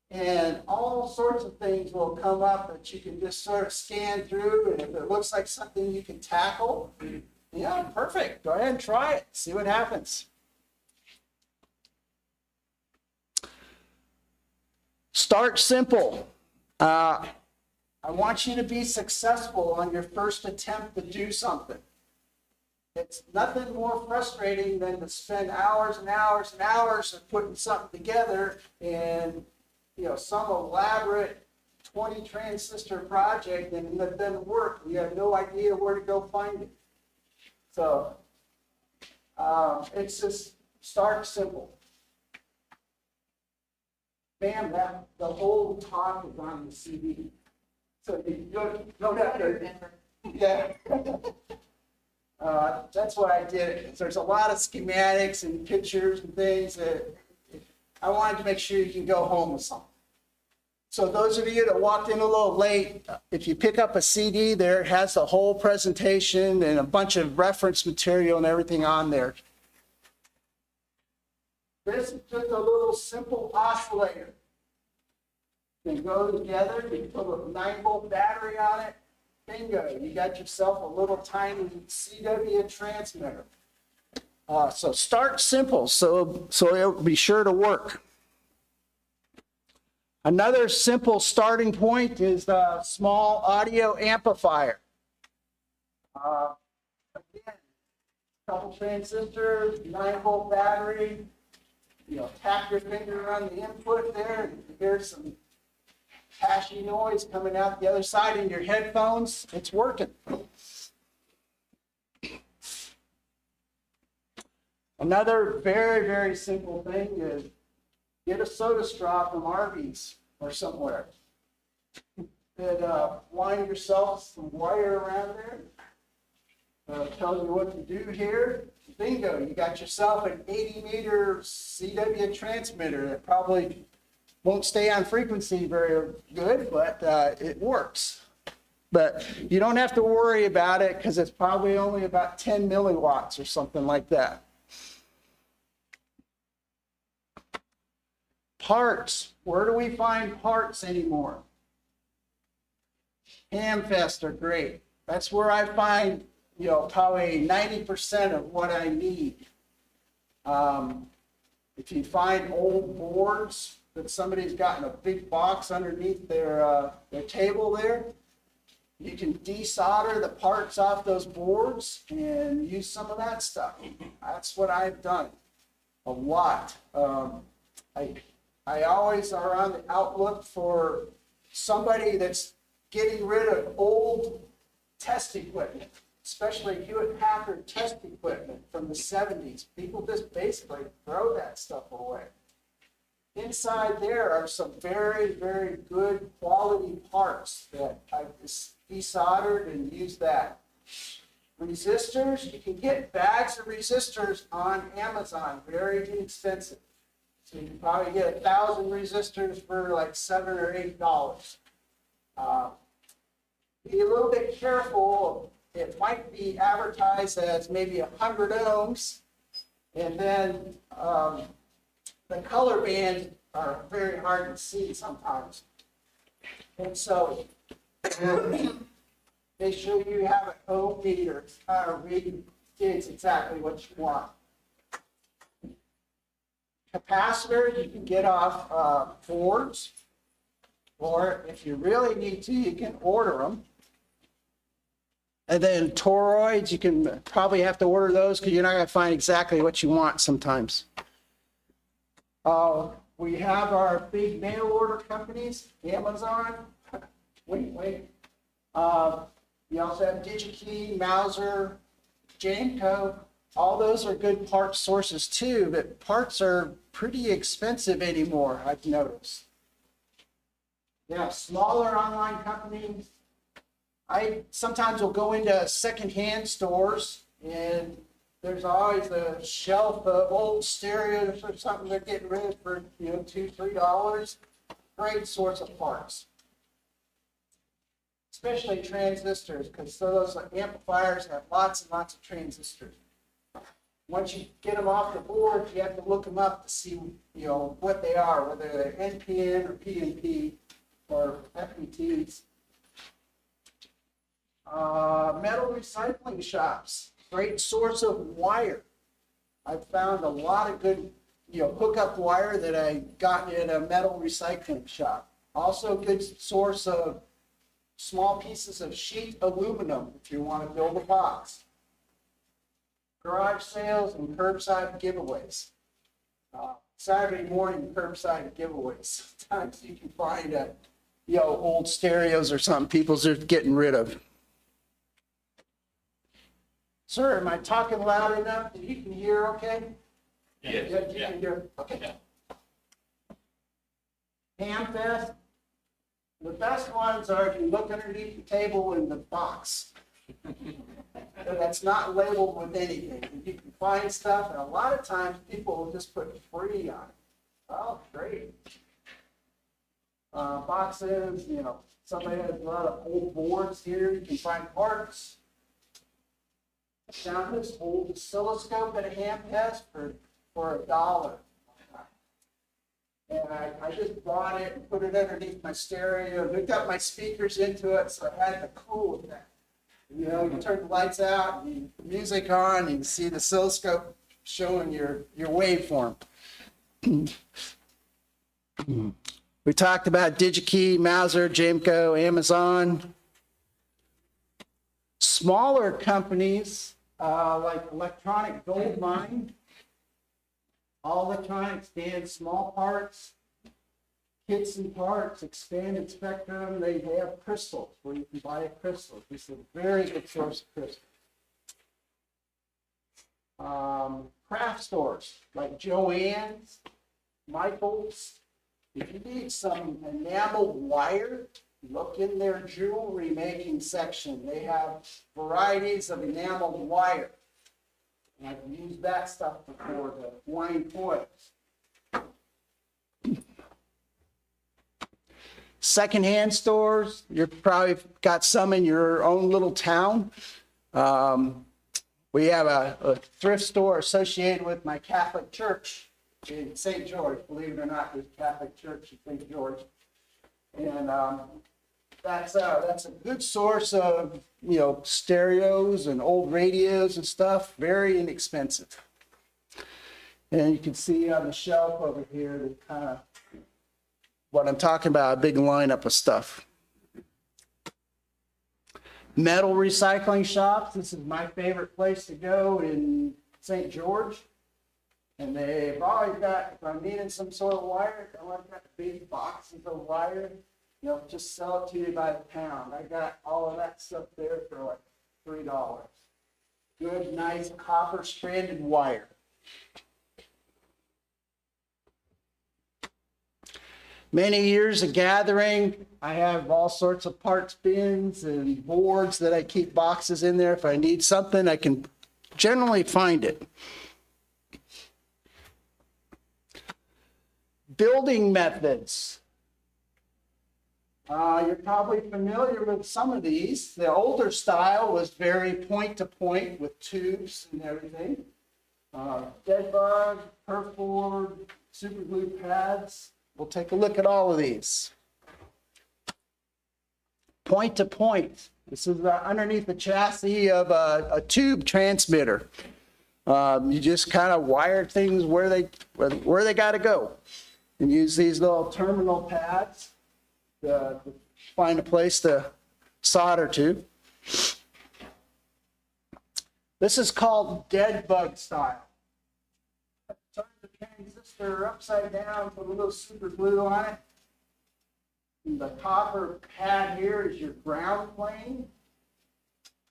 And all sorts of things will come up that you can just sort of scan through, and if it looks like something you can tackle, yeah, perfect. Go ahead and try it. See what happens. Start simple. I want you to be successful on your first attempt to do something. It's nothing more frustrating than to spend hours and hours and hours of putting something together and some elaborate 20 transistor project and it doesn't work. You have no idea where to go find it. So it's just start simple. Bam, the whole talk is on the CD. So you don't have to, yeah. That's why I did it, 'cause there's a lot of schematics and pictures and things that I wanted to make sure you can go home with something. So those of you that walked in a little late, if you pick up a CD there, it has the whole presentation and a bunch of reference material and everything on there. This is just a little simple oscillator. They go together, you put a 9-volt battery on it, bingo, you got yourself a little tiny CW transmitter. So start simple, so it'll be sure to work. Another simple starting point is the small audio amplifier. Again, couple transistors, 9-volt battery. Tap your finger on the input there, and you hear some patchy noise coming out the other side in your headphones. It's working. Another very, very simple thing is get a soda straw from Arby's or somewhere. And wind yourself some wire around there. Tells you what to do here. Bingo, you got yourself an 80-meter CW transmitter that probably won't stay on frequency very good, but it works. But you don't have to worry about it because it's probably only about 10 milliwatts or something like that. Parts. Where do we find parts anymore? Hamfest are great. That's where I find, probably 90% of what I need. If you find old boards that somebody's got in a big box underneath their table there, you can desolder the parts off those boards and use some of that stuff. That's what I've done a lot. I always are on the outlook for somebody that's getting rid of old test equipment, especially Hewlett-Packard test equipment from the 70s. People just basically throw that stuff away. Inside there are some very, very good quality parts that I've desoldered and used that. Resistors, you can get bags of resistors on Amazon, very inexpensive. So you can probably get 1,000 resistors for like $7 or $8. Be a little bit careful. It might be advertised as maybe 100 ohms, and then the color bands are very hard to see sometimes. And so make sure you have an ohm meter reading gauge exactly what you want. Capacitors you can get off boards, or if you really need to, you can order them. And then toroids, you can probably have to order those because you're not going to find exactly what you want sometimes. We have our big mail order companies, Amazon. wait. You also have DigiKey, Mauser, Janko. All those are good parts sources too, but parts are pretty expensive anymore, I've noticed. Yeah, smaller online companies. I sometimes will go into secondhand stores and there's always a shelf of old stereos or something they're getting rid of for, $2, $3. Great source of parts. Especially transistors, because those amplifiers have lots and lots of transistors. Once you get them off the board, you have to look them up to see, what they are, whether they're NPN or PNP or FETs. Metal recycling shops, great source of wire. I've found a lot of good, hookup wire that I got in a metal recycling shop. Also a good source of small pieces of sheet aluminum if you want to build a box. Garage sales and curbside giveaways. Saturday morning curbside giveaways. Sometimes you can find old stereos or something people's are getting rid of. Sir, am I talking loud enough that you can hear okay? Yes. Yeah, you can hear. Okay. Hamfest. The best ones are if you look underneath the table in the box. That's not labeled with anything. You can find stuff, and a lot of times people will just put free on it. Oh, great. Boxes, somebody has a lot of old boards here. You can find parts. I found this old oscilloscope at a ham has for $1. And I just bought it and put it underneath my stereo, hooked up my speakers into it, so I had the cool effect. You turn the lights out, and the music on, and you see the oscilloscope showing your waveform. We talked about DigiKey, Mauser, Jamco, Amazon. Smaller companies like Electronic Gold Mine, All Electronics, Dan Small Parts, Kits and Parts, Expanded Spectrum. They have crystals where you can buy a crystal. This is a very good source of crystals. Craft stores like Joann's, Michael's. If you need some enameled wire, look in their jewelry making section. They have varieties of enameled wire. And I've used that stuff before to wind foils. Secondhand stores, you've probably got some in your own little town. We have a thrift store associated with my Catholic church in St. George. Believe it or not, there's a Catholic church in St. George. And that's a good source of, stereos and old radios and stuff, very inexpensive. And you can see on the shelf over here, the kind of what I'm talking about, a big lineup of stuff. Metal recycling shops. This is my favorite place to go in St. George. And they've always got, if I'm needing some sort of wire, I've always got big boxes of wire. Just sell it to you by the pound. I got all of that stuff there for like $3. Good, nice copper stranded wire. Many years of gathering. I have all sorts of parts bins and boards that I keep boxes in there. If I need something, I can generally find it. Building methods. You're probably familiar with some of these. The older style was very point-to-point with tubes and everything. Dead bug, perforated, super glue pads. We'll take a look at all of these. Point-to-point. This is underneath the chassis of a tube transmitter. You just kind of wire things where they got to go. And use these little terminal pads to find a place to solder to. This is called dead bug style. Turn the transistor upside down, put a little super glue on it. And the copper pad here is your ground plane.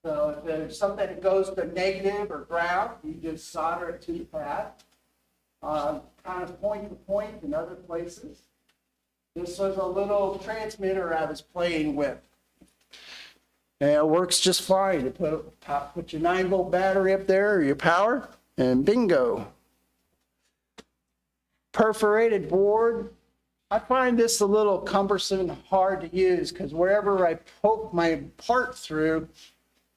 So if there's something that goes to negative or ground, you just solder it to the pad. Kind of point to point in other places. This was a little transmitter I was playing with. And it works just fine. You put your 9-volt battery up there, or your power, and bingo. Perforated board. I find this a little cumbersome and hard to use because wherever I poke my part through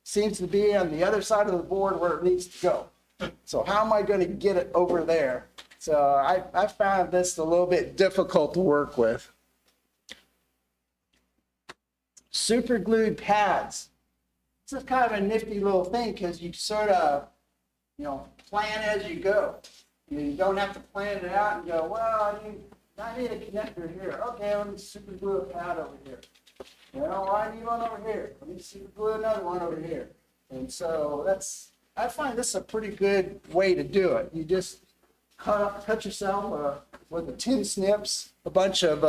seems to be on the other side of the board where it needs to go. So how am I going to get it over there? So I found this a little bit difficult to work with. Super glued pads. This is kind of a nifty little thing because you sort of, plan as you go. You don't have to plan it out and go, well, I need a connector here. Okay, let me super glue a pad over here. I need one over here. Let me super glue another one over here. And so I find this a pretty good way to do it. You just cut yourself with the tin snips, a bunch of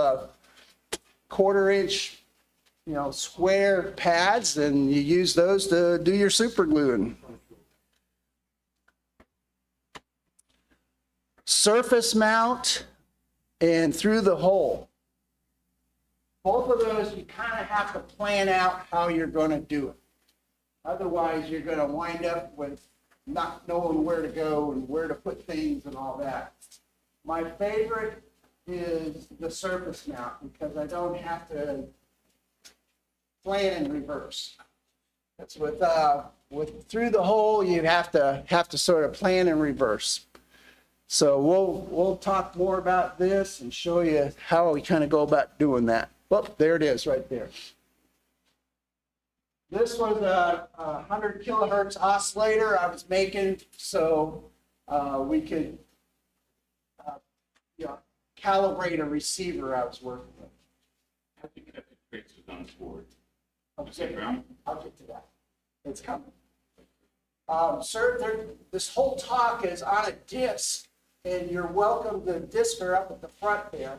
1/4-inch, square pads, and you use those to do your super gluing. Surface mount and through the hole. Both of those, you kind of have to plan out how you're going to do it. Otherwise, you're gonna wind up with not knowing where to go and where to put things and all that. My favorite is the surface mount because I don't have to plan in reverse. That's with through the hole, you have to sort of plan in reverse. So we'll talk more about this and show you how we kind of go about doing that. Well, there it is right there. This was a 100 kilohertz oscillator I was making so we could calibrate a receiver I was working with. I think that fix is on board. I'll get to that. It's coming. Sir, this whole talk is on a disc, and you're welcome to disc her up at the front there,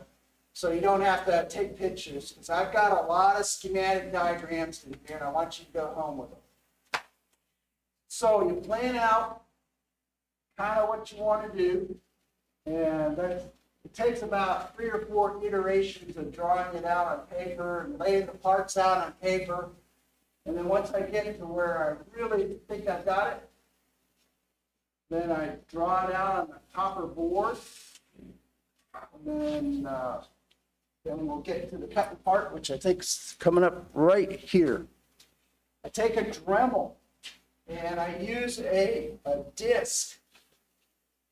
so you don't have to take pictures, because I've got a lot of schematic diagrams in here, and I want you to go home with them. So you plan out kind of what you want to do, and it takes about 3 or 4 iterations of drawing it out on paper and laying the parts out on paper. And then once I get to where I really think I've got it, then I draw it out on the copper board. And then we'll get to the cutting part, which I think is coming up right here. I take a Dremel and I use a disc.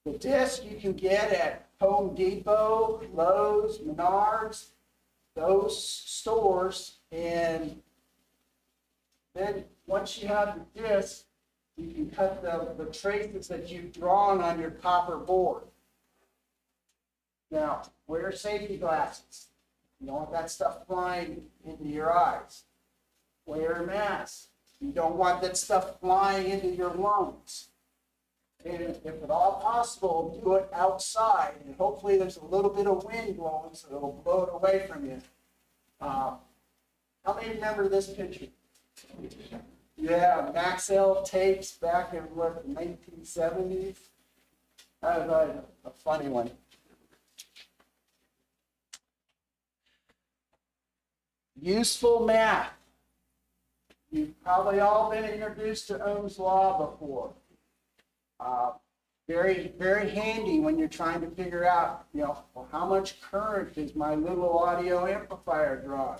The disc you can get at Home Depot, Lowe's, Menards, those stores. And then once you have the disc, you can cut the traces that you've drawn on your copper board. Now, wear safety glasses. You don't want that stuff flying into your eyes. Wear a mask. You don't want that stuff flying into your lungs. And if at all possible, do it outside. And hopefully there's a little bit of wind blowing so it'll blow it away from you. How many remember this picture? Yeah, Maxell tapes back in what, the 1970s. That was a funny one. Useful math. You've probably all been introduced to Ohm's law before. Very, very handy when you're trying to figure out, well, how much current is my little audio amplifier drawing?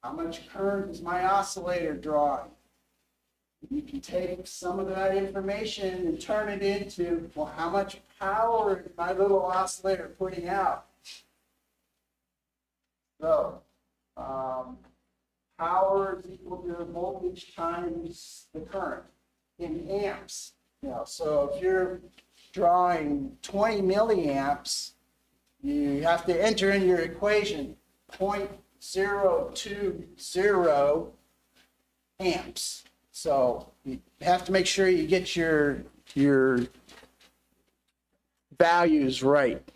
How much current is my oscillator drawing? You can take some of that information and turn it into, well, how much power is my little oscillator putting out? So, power is equal to voltage times the current in amps. So if you're drawing 20 milliamps, you have to enter in your equation 0.020 amps. So you have to make sure you get your values right.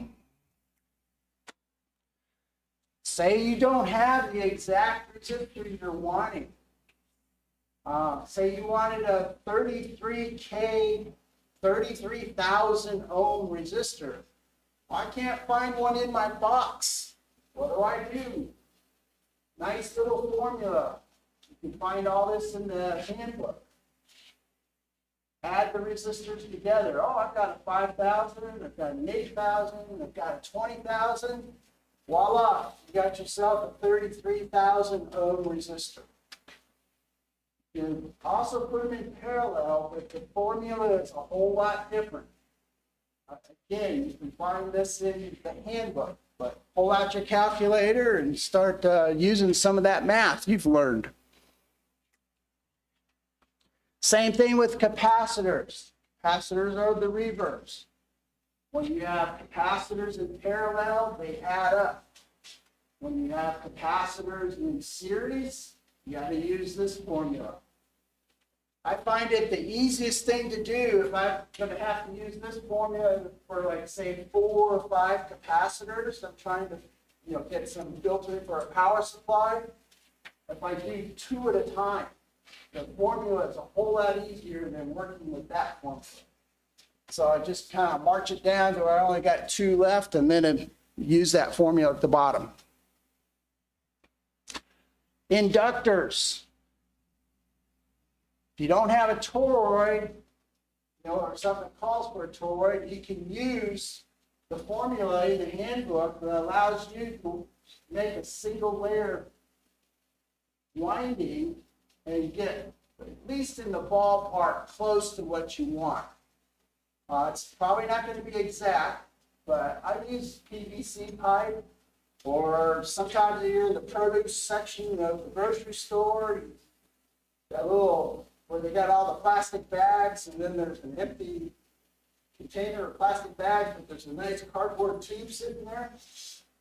Say you don't have the exact resistor you're wanting. Say you wanted a 33K, 33,000 ohm resistor. I can't find one in my box. What do? Nice little formula. You can find all this in the handbook. Add the resistors together. Oh, I've got a 5,000, I've got an 8,000, I've got a 20,000. Voila, you got yourself a 33,000 ohm resistor. You can also put them in parallel, but the formula is a whole lot different. Again, you can find this in the handbook, but pull out your calculator and start using some of that math you've learned. Same thing with capacitors. Capacitors are the reverse. When you have capacitors in parallel, they add up. When you have capacitors in series, you got to use this formula. I find it the easiest thing to do if I'm going to have to use this formula for, like, say, 4 or 5 capacitors. I'm trying to, get some built in for a power supply. If I do 2 at a time, the formula is a whole lot easier than working with that formula. So I just kind of march it down to where I only got 2 left, and then use that formula at the bottom. Inductors. If you don't have a toroid, or something calls for a toroid, you can use the formula in the handbook that allows you to make a single layer winding and get at least in the ballpark close to what you want. It's probably not going to be exact, but I use PVC pipe, or sometimes you're in the produce section of the grocery store, that little, where they got all the plastic bags, and then there's an empty container of plastic bags, but there's a nice cardboard tube sitting there.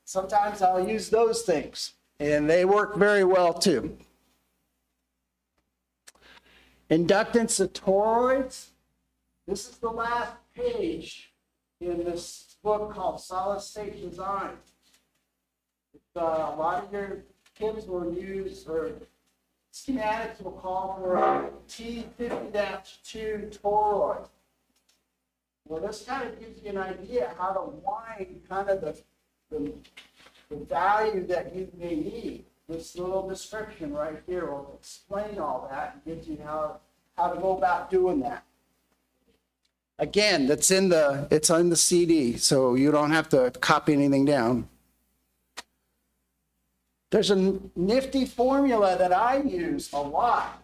Sometimes I'll use those things, and they work very well too. Inductance of toroids. This is the last page in this book called Solid State Design. A lot of your kids will use, or schematics will call for a T50-2 toroid. Well, this kind of gives you an idea how to wind kind of the value that you may need. This little description right here will explain all that and give you how to go about doing that. Again, it's in the CD, so you don't have to copy anything down. There's a nifty formula that I use a lot,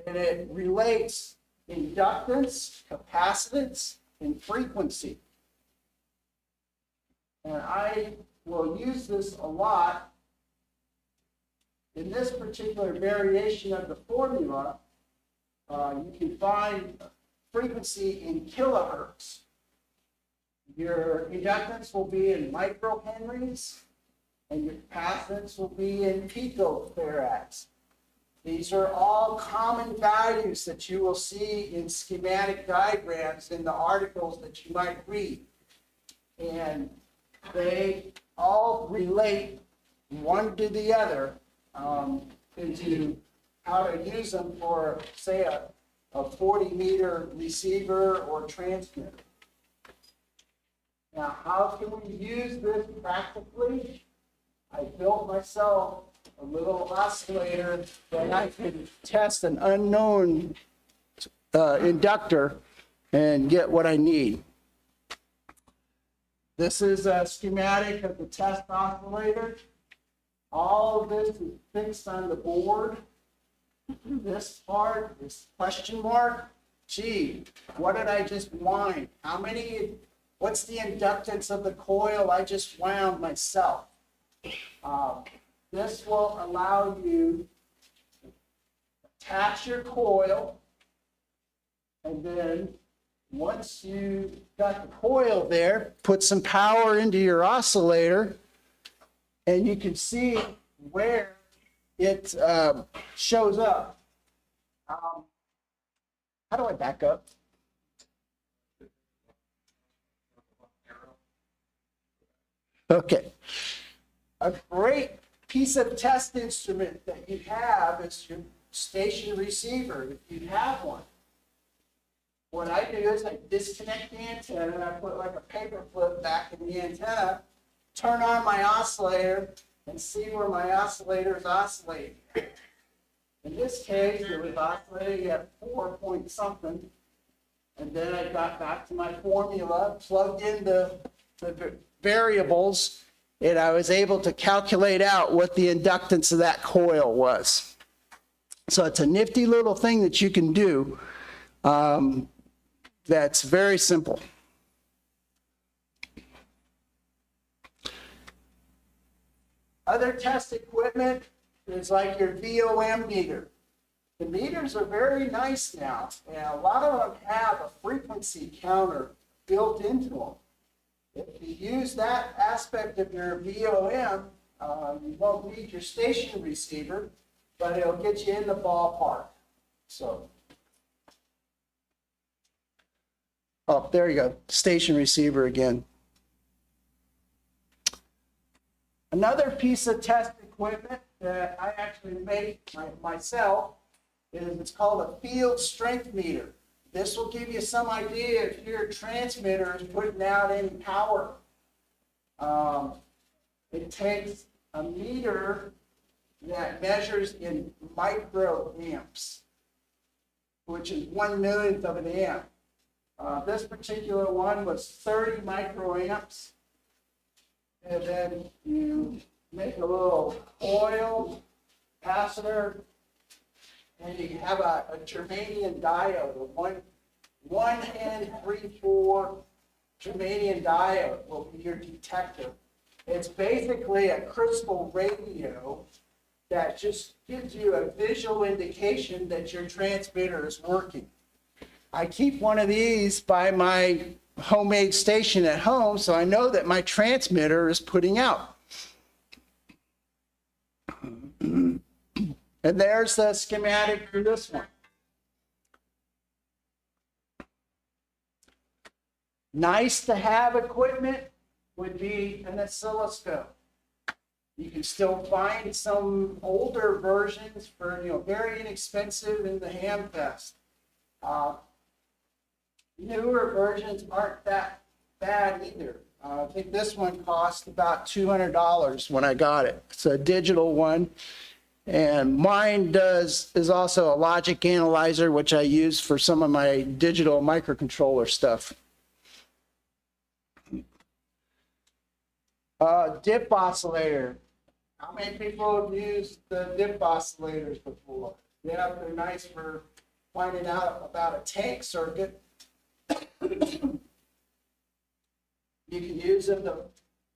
and it relates inductance, capacitance, and frequency. And I will use this a lot. In this particular variation of the formula, you can find frequency in kilohertz. Your inductance will be in microhenries, and your capacitance will be in picofarads. These are all common values that you will see in schematic diagrams in the articles that you might read. And they all relate one to the other into how to use them for, say, a 40-meter receiver or transmitter. Now, how can we use this practically? I built myself a little oscillator that I could test an unknown inductor and get what I need. This is a schematic of the test oscillator. All of this is fixed on the board. This part, this question mark, gee, what did I just wind? What's the inductance of the coil I just wound myself? This will allow you to attach your coil, and then once you got the coil there, put some power into your oscillator, and you can see where it shows up. How do I back up? Okay. A great piece of test instrument that you have is your station receiver, if you have one. What I do is I disconnect the antenna and I put like a paper clip back in the antenna, turn on my oscillator, and see where my oscillator is oscillating. In this case, it was oscillating at 4 point something, and then I got back to my formula, plugged in the variables, and I was able to calculate out what the inductance of that coil was. So it's a nifty little thing that you can do that's very simple. Other test equipment is like your VOM meter. The meters are very nice now, and a lot of them have a frequency counter built into them. If you use that aspect of your VOM, you won't need your station receiver, but it'll get you in the ballpark. So, oh, there you go, station receiver again. Another piece of test equipment that I actually make myself is it's called a field strength meter. This will give you some idea if your transmitter is putting out any power. It takes a meter that measures in microamps. which is 1/1,000,000th of an amp. This particular one was 30 microamps. And then you make a little coil capacitor, and you have a germanium diode, a 1N34 germanium diode will be your detector. It's basically a crystal radio that just gives you a visual indication that your transmitter is working. I keep one of these by my homemade station at home, so I know that my transmitter is putting out. And there's the schematic for this one. Nice to have equipment would be an oscilloscope. You can still find some older versions for, very inexpensive in the Hamfest. Newer versions aren't that bad either. I think this one cost about $200 when I got it. It's a digital one. And mine is also a logic analyzer, which I use for some of my digital microcontroller stuff. Dip oscillator. How many people have used the dip oscillators before? Yeah, they're nice for finding out about a tank circuit. You can use them to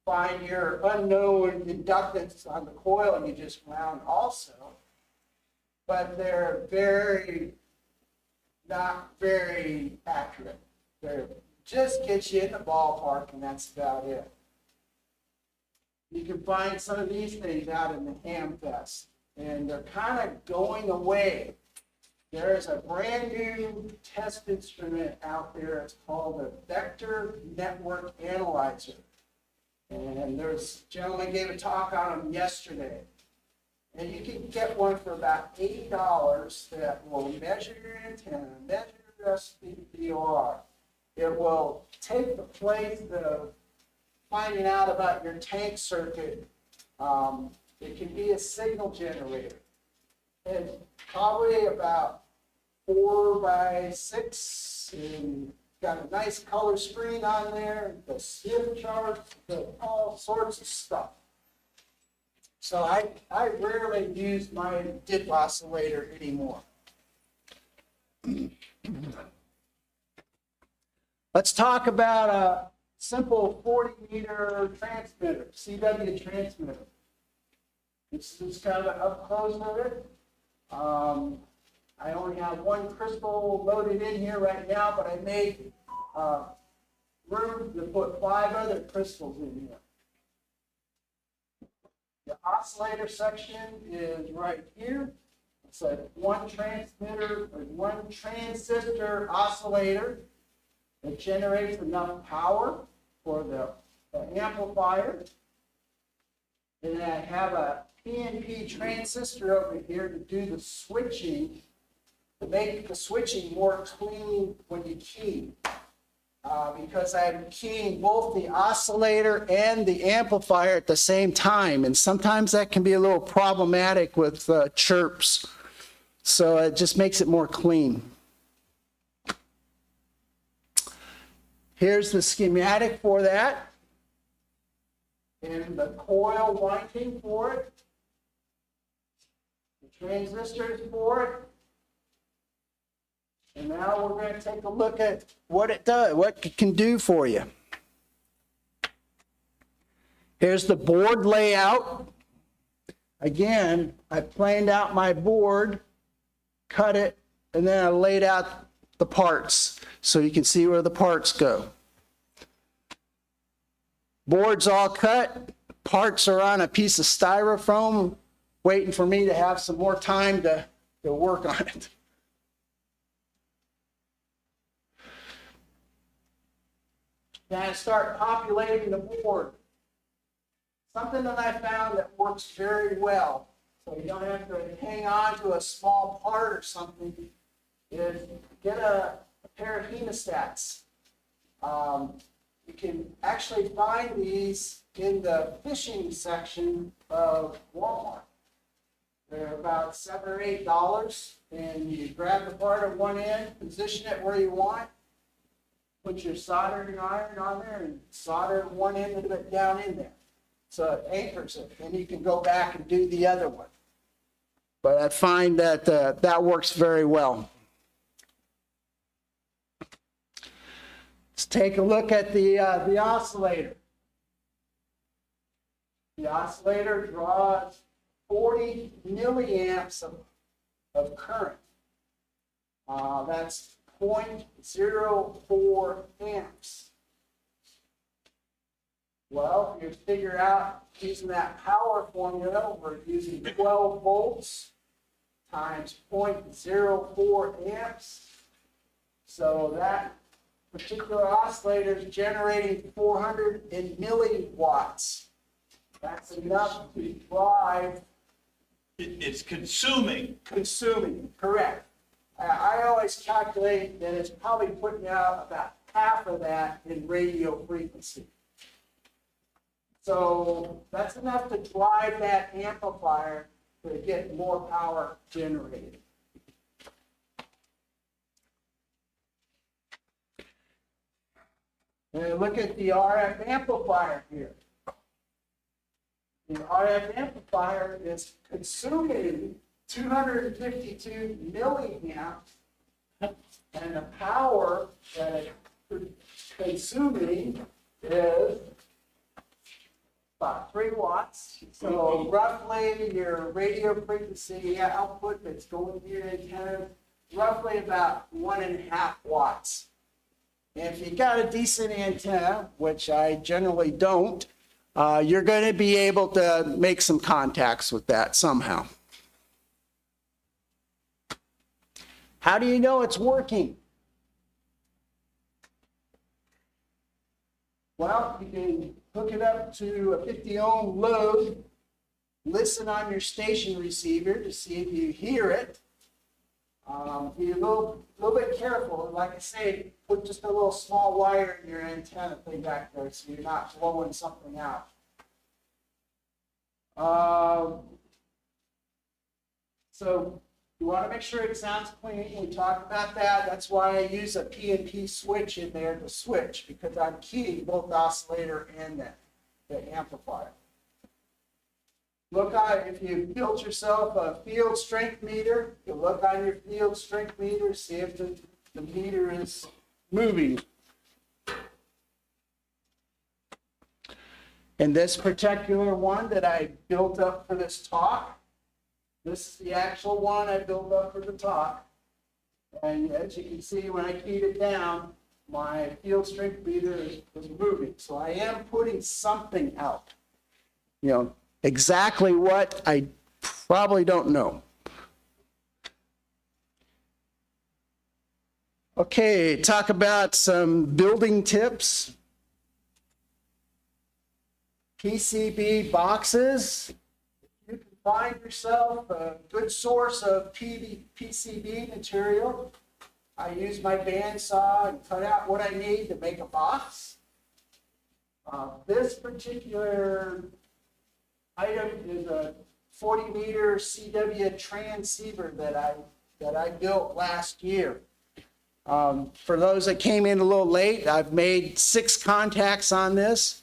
find your unknown inductance on the coil, and you just round also. But they're not very accurate. They just get you in the ballpark, and that's about it. You can find some of these things out in the Hamfest, and they're kind of going away. There is a brand new test instrument out there. It's called a Vector Network Analyzer. And there's a gentleman gave a talk on them yesterday. And you can get one for about $80 that will measure your antenna, measure your SPDR. It will take the place of finding out about your tank circuit. It can be a signal generator. It's probably about 4x6, and got a nice color screen on there, the sniff charts, all sorts of stuff. So I rarely use my dip oscillator anymore. Let's talk about a simple 40-meter transmitter, CW transmitter. This is kind of an up close of it. I only have one crystal loaded in here right now, but I made room to put 5 other crystals in here. The oscillator section is right here. It's a one transistor oscillator that generates enough power for the amplifier. And then I have a PNP transistor over here to do the switching, to make the switching more clean when you key. Because I'm keying both the oscillator and the amplifier at the same time, and sometimes that can be a little problematic with chirps. So it just makes it more clean. Here's the schematic for that, and the coil winding for it, the transistors for it. And now we're going to take a look at what it does, what it can do for you. Here's the board layout. Again, I planed out my board, cut it, and then I laid out the parts so you can see where the parts go. Board's all cut, parts are on a piece of styrofoam, waiting for me to have some more time to work on it. Then I start populating the board. Something that I found that works very well, so you don't have to hang on to a small part or something, is get a pair of hemostats. You can actually find these in the fishing section of Walmart. They're about $7 or $8, and you grab the part at one end, position it where you want, put your soldering iron on there and solder one end of it down in there. So it anchors it, and you can go back and do the other one. But I find that that works very well. Let's take a look at the oscillator. The oscillator draws 40 milliamps of current. That's 0.04 amps. Well, if you figure out using that power formula, we're using 12 volts times 0.04 amps. So that particular oscillator is generating 400 milliwatts. That's enough to drive. It's consuming. Consuming, correct. I always calculate that it's probably putting out about half of that in radio frequency. So that's enough to drive that amplifier to get more power generated. And look at the RF amplifier here. The RF amplifier is consuming 252 milliamps, and the power that it's consuming is about 3 watts. So roughly your radio frequency output that's going to your antenna, roughly about 1.5 watts. If you got a decent antenna, which I generally don't, you're going to be able to make some contacts with that somehow. How do you know it's working? Well, you can hook it up to a 50 ohm load, listen on your station receiver to see if you hear it. Be a little bit careful. Like I say, put just a little small wire in your antenna thing back there so you're not blowing something out. So you want to make sure it sounds clean. We talked about that. That's why I use a P&P switch in there to switch, because I'm keying both the oscillator and the amplifier. Look on, if you built yourself a field strength meter, you look on your field strength meter, see if the meter is moving. And this particular one that I built up for this talk, this is the actual one I built up for the talk. And as you can see, when I keyed it down, my field strength meter is moving. So I am putting something out. You know, exactly what, I probably don't know. Okay, talk about some building tips. PCB boxes. You can find yourself a good source of PCB material. I use my bandsaw and cut out what I need to make a box. This particular item is a 40-meter CW transceiver that I built last year. For those that came in a little late, I've made 6 contacts on this.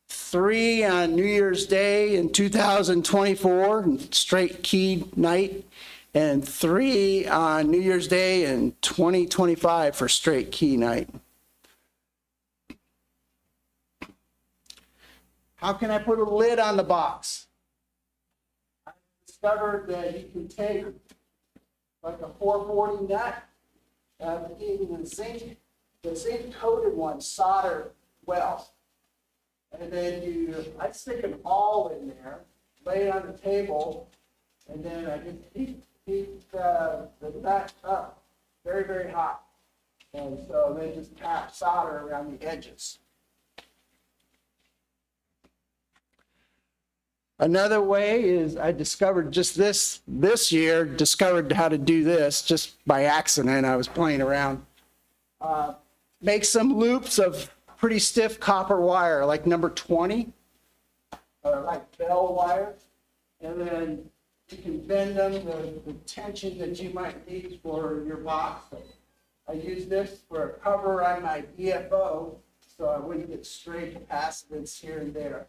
3 on New Year's Day in 2024, straight keyed night, and 3 on New Year's Day in 2025 for straight key night. How can I put a lid on the box? I discovered that you can take like a 440 nut, even the zinc coated one solder well. And then I stick an awl in there, lay it on the table, and then I just heat the nut up very, very hot. And so then just tap solder around the edges. Another way is I discovered just this year, discovered how to do this just by accident. I was playing around. Make some loops of pretty stiff copper wire, like number 20, or like bell wire, and then You can bend them the tension that you might need for your box. So I use this for a cover on my DFO, so I wouldn't get stray capacitance here and there.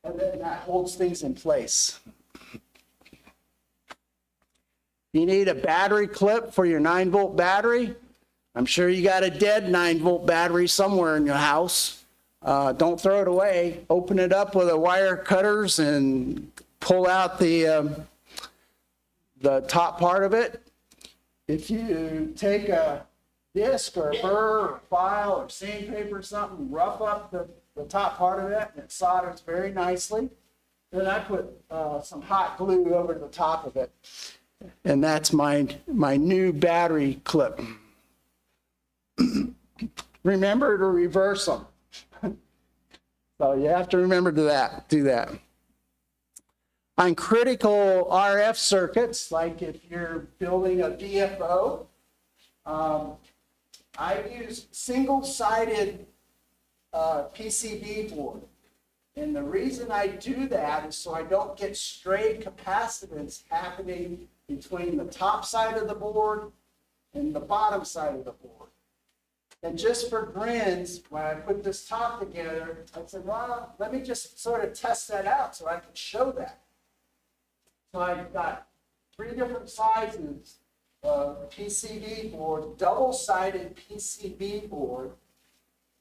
And then that holds things in place. You need a battery clip for your 9-volt battery. I'm sure you got a dead 9-volt battery somewhere in your house. Don't throw it away. Open it up with a wire cutters and pull out the top part of it. If you take a disc or a burr or a file or sandpaper or something, rough up the top part of it, and it solders very nicely. Then I put some hot glue over the top of it. And that's my new battery clip. Remember to reverse them. So you have to remember to do that. On critical RF circuits, like if you're building a DFO, I use single-sided PCB board. And the reason I do that is so I don't get stray capacitance happening between the top side of the board and the bottom side of the board. And just for grins, when I put this top together, I said, well, let me just sort of test that out so I can show that. So I've got 3 different sizes of PCB board, double-sided PCB board.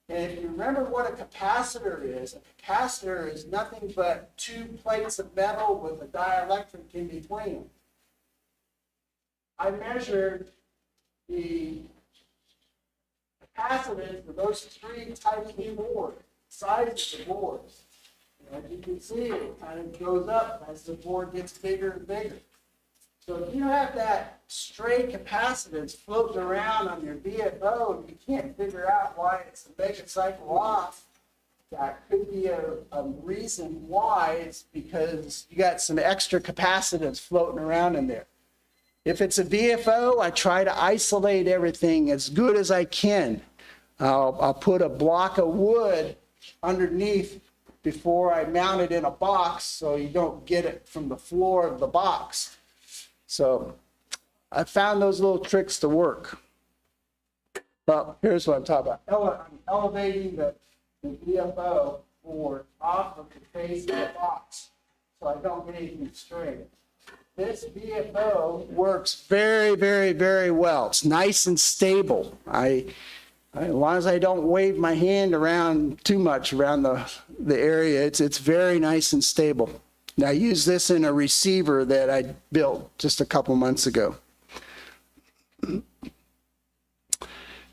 And if you remember what a capacitor is nothing but 2 plates of metal with a dielectric in between them. I measured the capacitance for those 3 types of board, sizes of boards. And as you can see, it kind of goes up as the board gets bigger and bigger. So if you have that stray capacitance floating around on your DFO and you can't figure out why it's a megacycle off, that could be a reason why. It's because you got some extra capacitance floating around in there. If it's a VFO, I try to isolate everything as good as I can. I'll put a block of wood underneath before I mount it in a box so you don't get it from the floor of the box. So I found those little tricks to work. Well, here's what I'm talking about. I'm elevating the VFO board off of the face of the box so I don't get anything straight. This VFO works very, very, very well. It's nice and stable. As long as I don't wave my hand around too much around the area, it's very nice and stable. Now, I use this in a receiver that I built just a couple months ago. If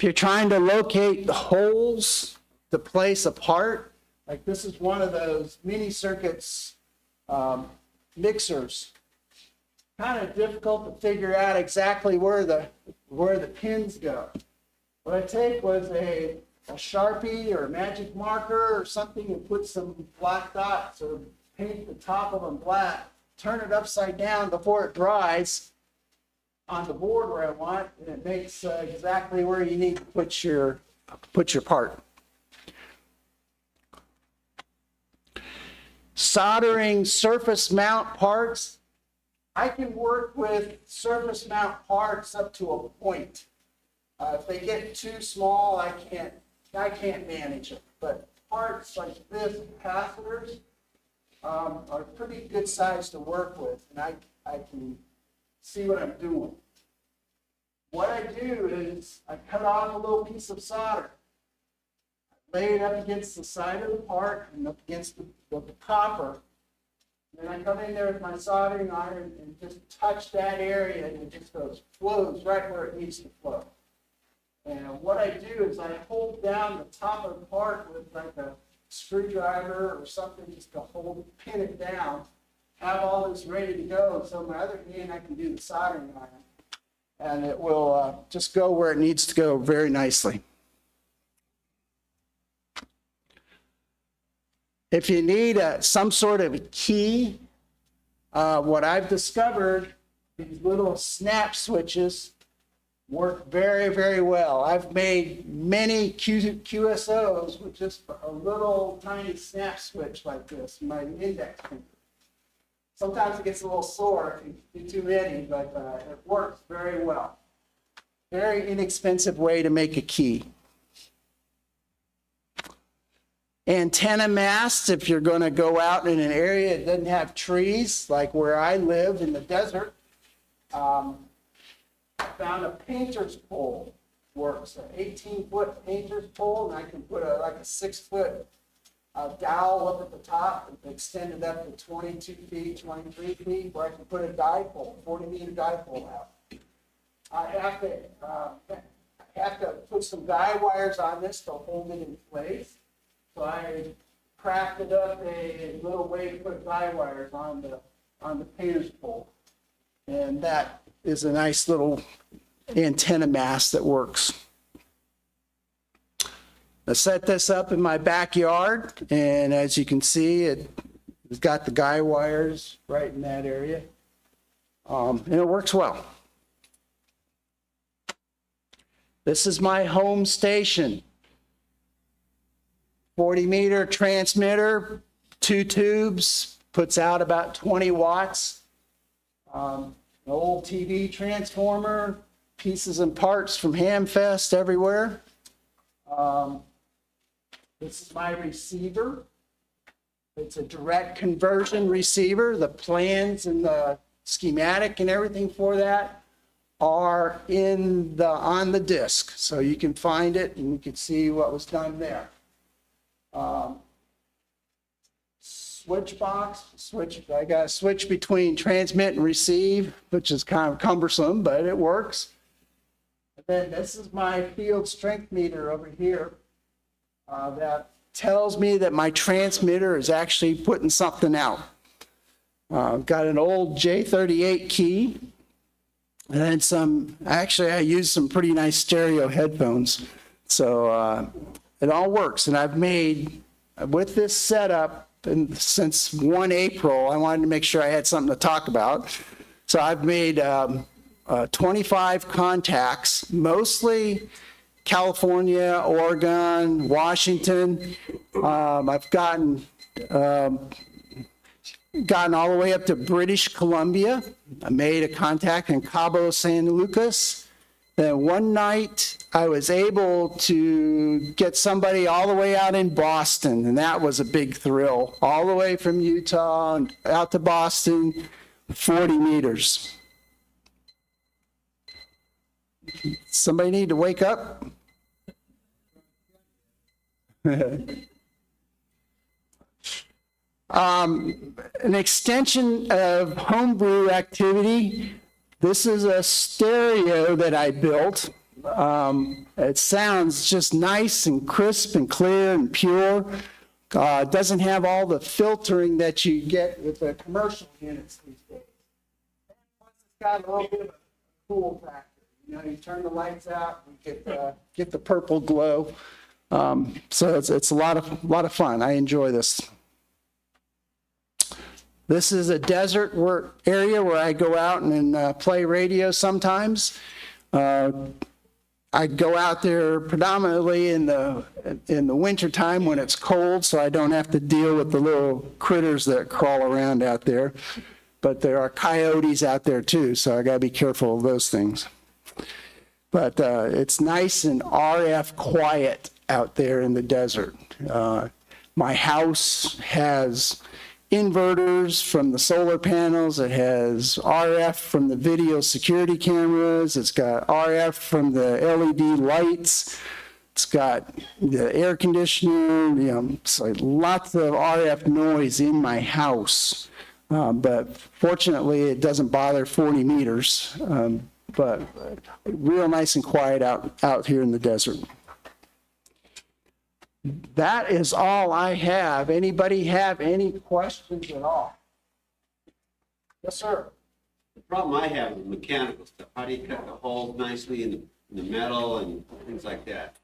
you're trying to locate the holes to place a part, like this is one of those mini circuits mixers. Kind of difficult to figure out exactly where the pins go. What I take was a Sharpie or a magic marker or something and put some black dots or paint the top of them black, turn it upside down before it dries on the board where I want, and it makes exactly where you need to put your part. Soldering surface mount parts. I can work with surface mount parts up to a point. If they get too small, I can't manage them. But parts like this, capacitors, are pretty good size to work with, and I can see what I'm doing. What I do is I cut off a little piece of solder, lay it up against the side of the part and up against the copper. Then I come in there with my soldering iron and just touch that area, and it just flows right where it needs to flow. And what I do is I hold down the top of the part with like a screwdriver or something just to pin it down, have all this ready to go. So my other hand, I can do the soldering iron, and it will just go where it needs to go very nicely. If you need some sort of a key, what I've discovered, these little snap switches work very, very well. I've made many QSOs with just a little tiny snap switch like this, my index finger. Sometimes it gets a little sore if you do too many, but it works very well. Very inexpensive way to make a key. Antenna masts, if you're going to go out in an area that doesn't have trees, like where I live in the desert, I found a painter's pole works, an 18-foot painter's pole, and I can put like a 6-foot dowel up at the top and extend it up to 22 feet, 23 feet, where I can put a dipole, 40-meter dipole out. I have to put some guy wires on this to hold it in place. So I crafted up a little way to put guy wires on the painter's pole. And that is a nice little antenna mast that works. I set this up in my backyard, and as you can see, it's got the guy wires right in that area. And it works well. This is my home station. 40-meter transmitter, 2 tubes, puts out about 20 watts. An old TV transformer, pieces and parts from Hamfest everywhere. This is my receiver. It's a direct conversion receiver. The plans and the schematic and everything for that are on the disc. So you can find it and you can see what was done there. Switch box, I got a switch between transmit and receive, which is kind of cumbersome, but it works. And then this is my field strength meter over here that tells me that my transmitter is actually putting something out. Got an old J38 key, and then I use some pretty nice stereo headphones. So it all works, and I've made, with this setup, and since 1 April, I wanted to make sure I had something to talk about. So I've made 25 contacts, mostly California, Oregon, Washington. I've gotten all the way up to British Columbia. I made a contact in Cabo San Lucas. Then one night, I was able to get somebody all the way out in Boston, and that was a big thrill. All the way from Utah and out to Boston, 40 meters. Somebody need to wake up? An extension of homebrew activity. This is a stereo that I built. It sounds just nice and crisp and clear and pure. It doesn't have all the filtering that you get with the commercial units these days. Plus, it's got a little bit of a cool factor. You know, you turn the lights out, you get the purple glow. So it's a lot of fun. I enjoy this. This is a desert area where I go out and play radio sometimes. I go out there predominantly in the wintertime when it's cold, so I don't have to deal with the little critters that crawl around out there. But there are coyotes out there too, so I gotta be careful of those things. But it's nice and RF quiet out there in the desert. My house has inverters from the solar panels. It has RF from the video security cameras. It's got RF from the LED lights. It's got the air conditioner. You know, so lots of RF noise in my house. But fortunately, it doesn't bother 40 meters. But real nice and quiet out here in the desert. That is all I have. Anybody have any questions at all? Yes, sir. The problem I have is mechanical stuff. How do you cut the holes nicely in the metal and things like that?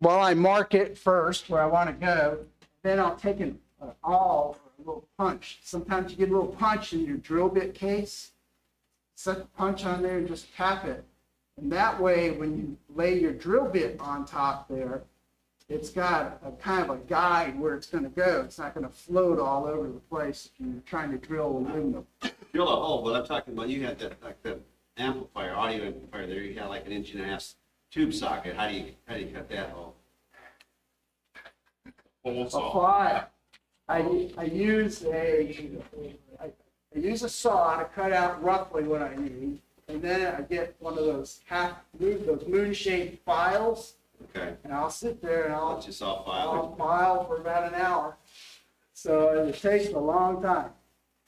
Well, I mark it first where I want to go. Then I'll take an awl or a little punch. Sometimes you get a little punch in your drill bit case. Set the punch on there and just tap it. And that way, when you lay your drill bit on top there, it's got a kind of a guide where it's gonna go. It's not gonna float all over the place if you're trying to drill aluminum. Drill a hole, but I'm talking about, you had that, like the amplifier, audio amplifier there, you had like an 1.5-inch tube socket. How do you cut that hole? A file. I use a saw to cut out roughly what I need, and then I get one of those moon-shaped files, Okay, and I'll sit there and I'll just saw file I'll file for about an hour. So it takes a long time.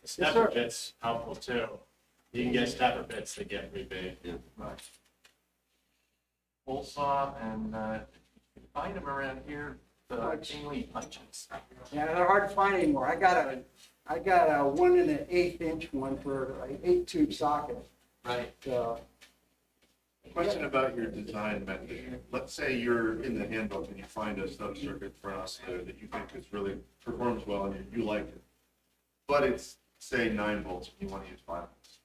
Stepper bit's helpful too. You can get stepper bits that get pretty big. Yeah. Right. Pole saw and, you can find them around here, the Kingly punches. Yeah, they're hard to find anymore. I got a 1 1/8 inch one for an 8-tube socket. Right. Question about your design method. Let's say you're in the handbook and you find a sub-circuit for us there that you think is really performs well and you like it. But it's, say, 9 volts and you want to use 5 volts.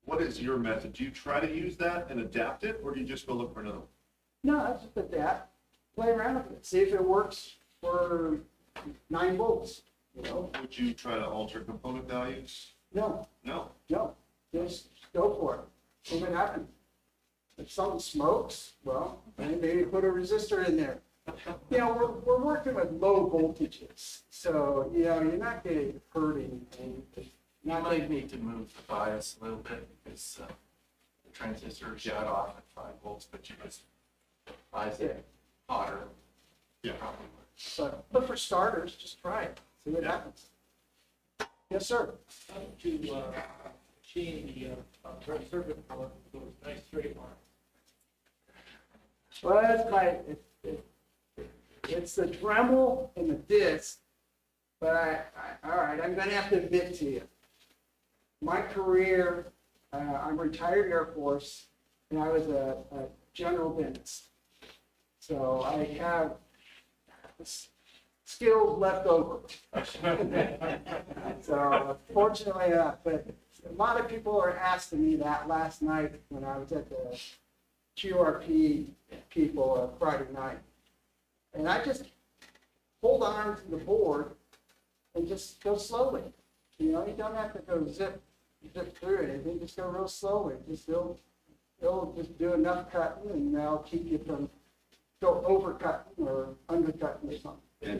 What is your method? Do you try to use that and adapt it, or do you just go look for another one? No, I just put that, play around with it, see if it works for 9 volts, you know? Would you try to alter component values? No, No. just go for it, see what happens. If something smokes, well, then maybe put a resistor in there. You know, we're working with low voltages, so, you know, you're not getting hurt anything. You might need to move the bias a little bit because the transistor shut off at 5 volts, but you just bias it hotter. Yeah. Probably works. But for starters, just try it, see what happens. Yes, sir. To machine the red circuit board with those nice straight lines. Well, it's the Dremel and the disc, but all right, I'm gonna have to admit to you. My career, I'm retired Air Force, and I was a general dentist. So I have skills left over. So fortunately enough, but a lot of people are asking me that last night when I was at the QRP people Friday night. And I just hold on to the board and just go slowly. You know, you don't have to go zip through it. You just go real slowly. It'll just do enough cutting and that'll keep you from go overcutting or undercutting or something. And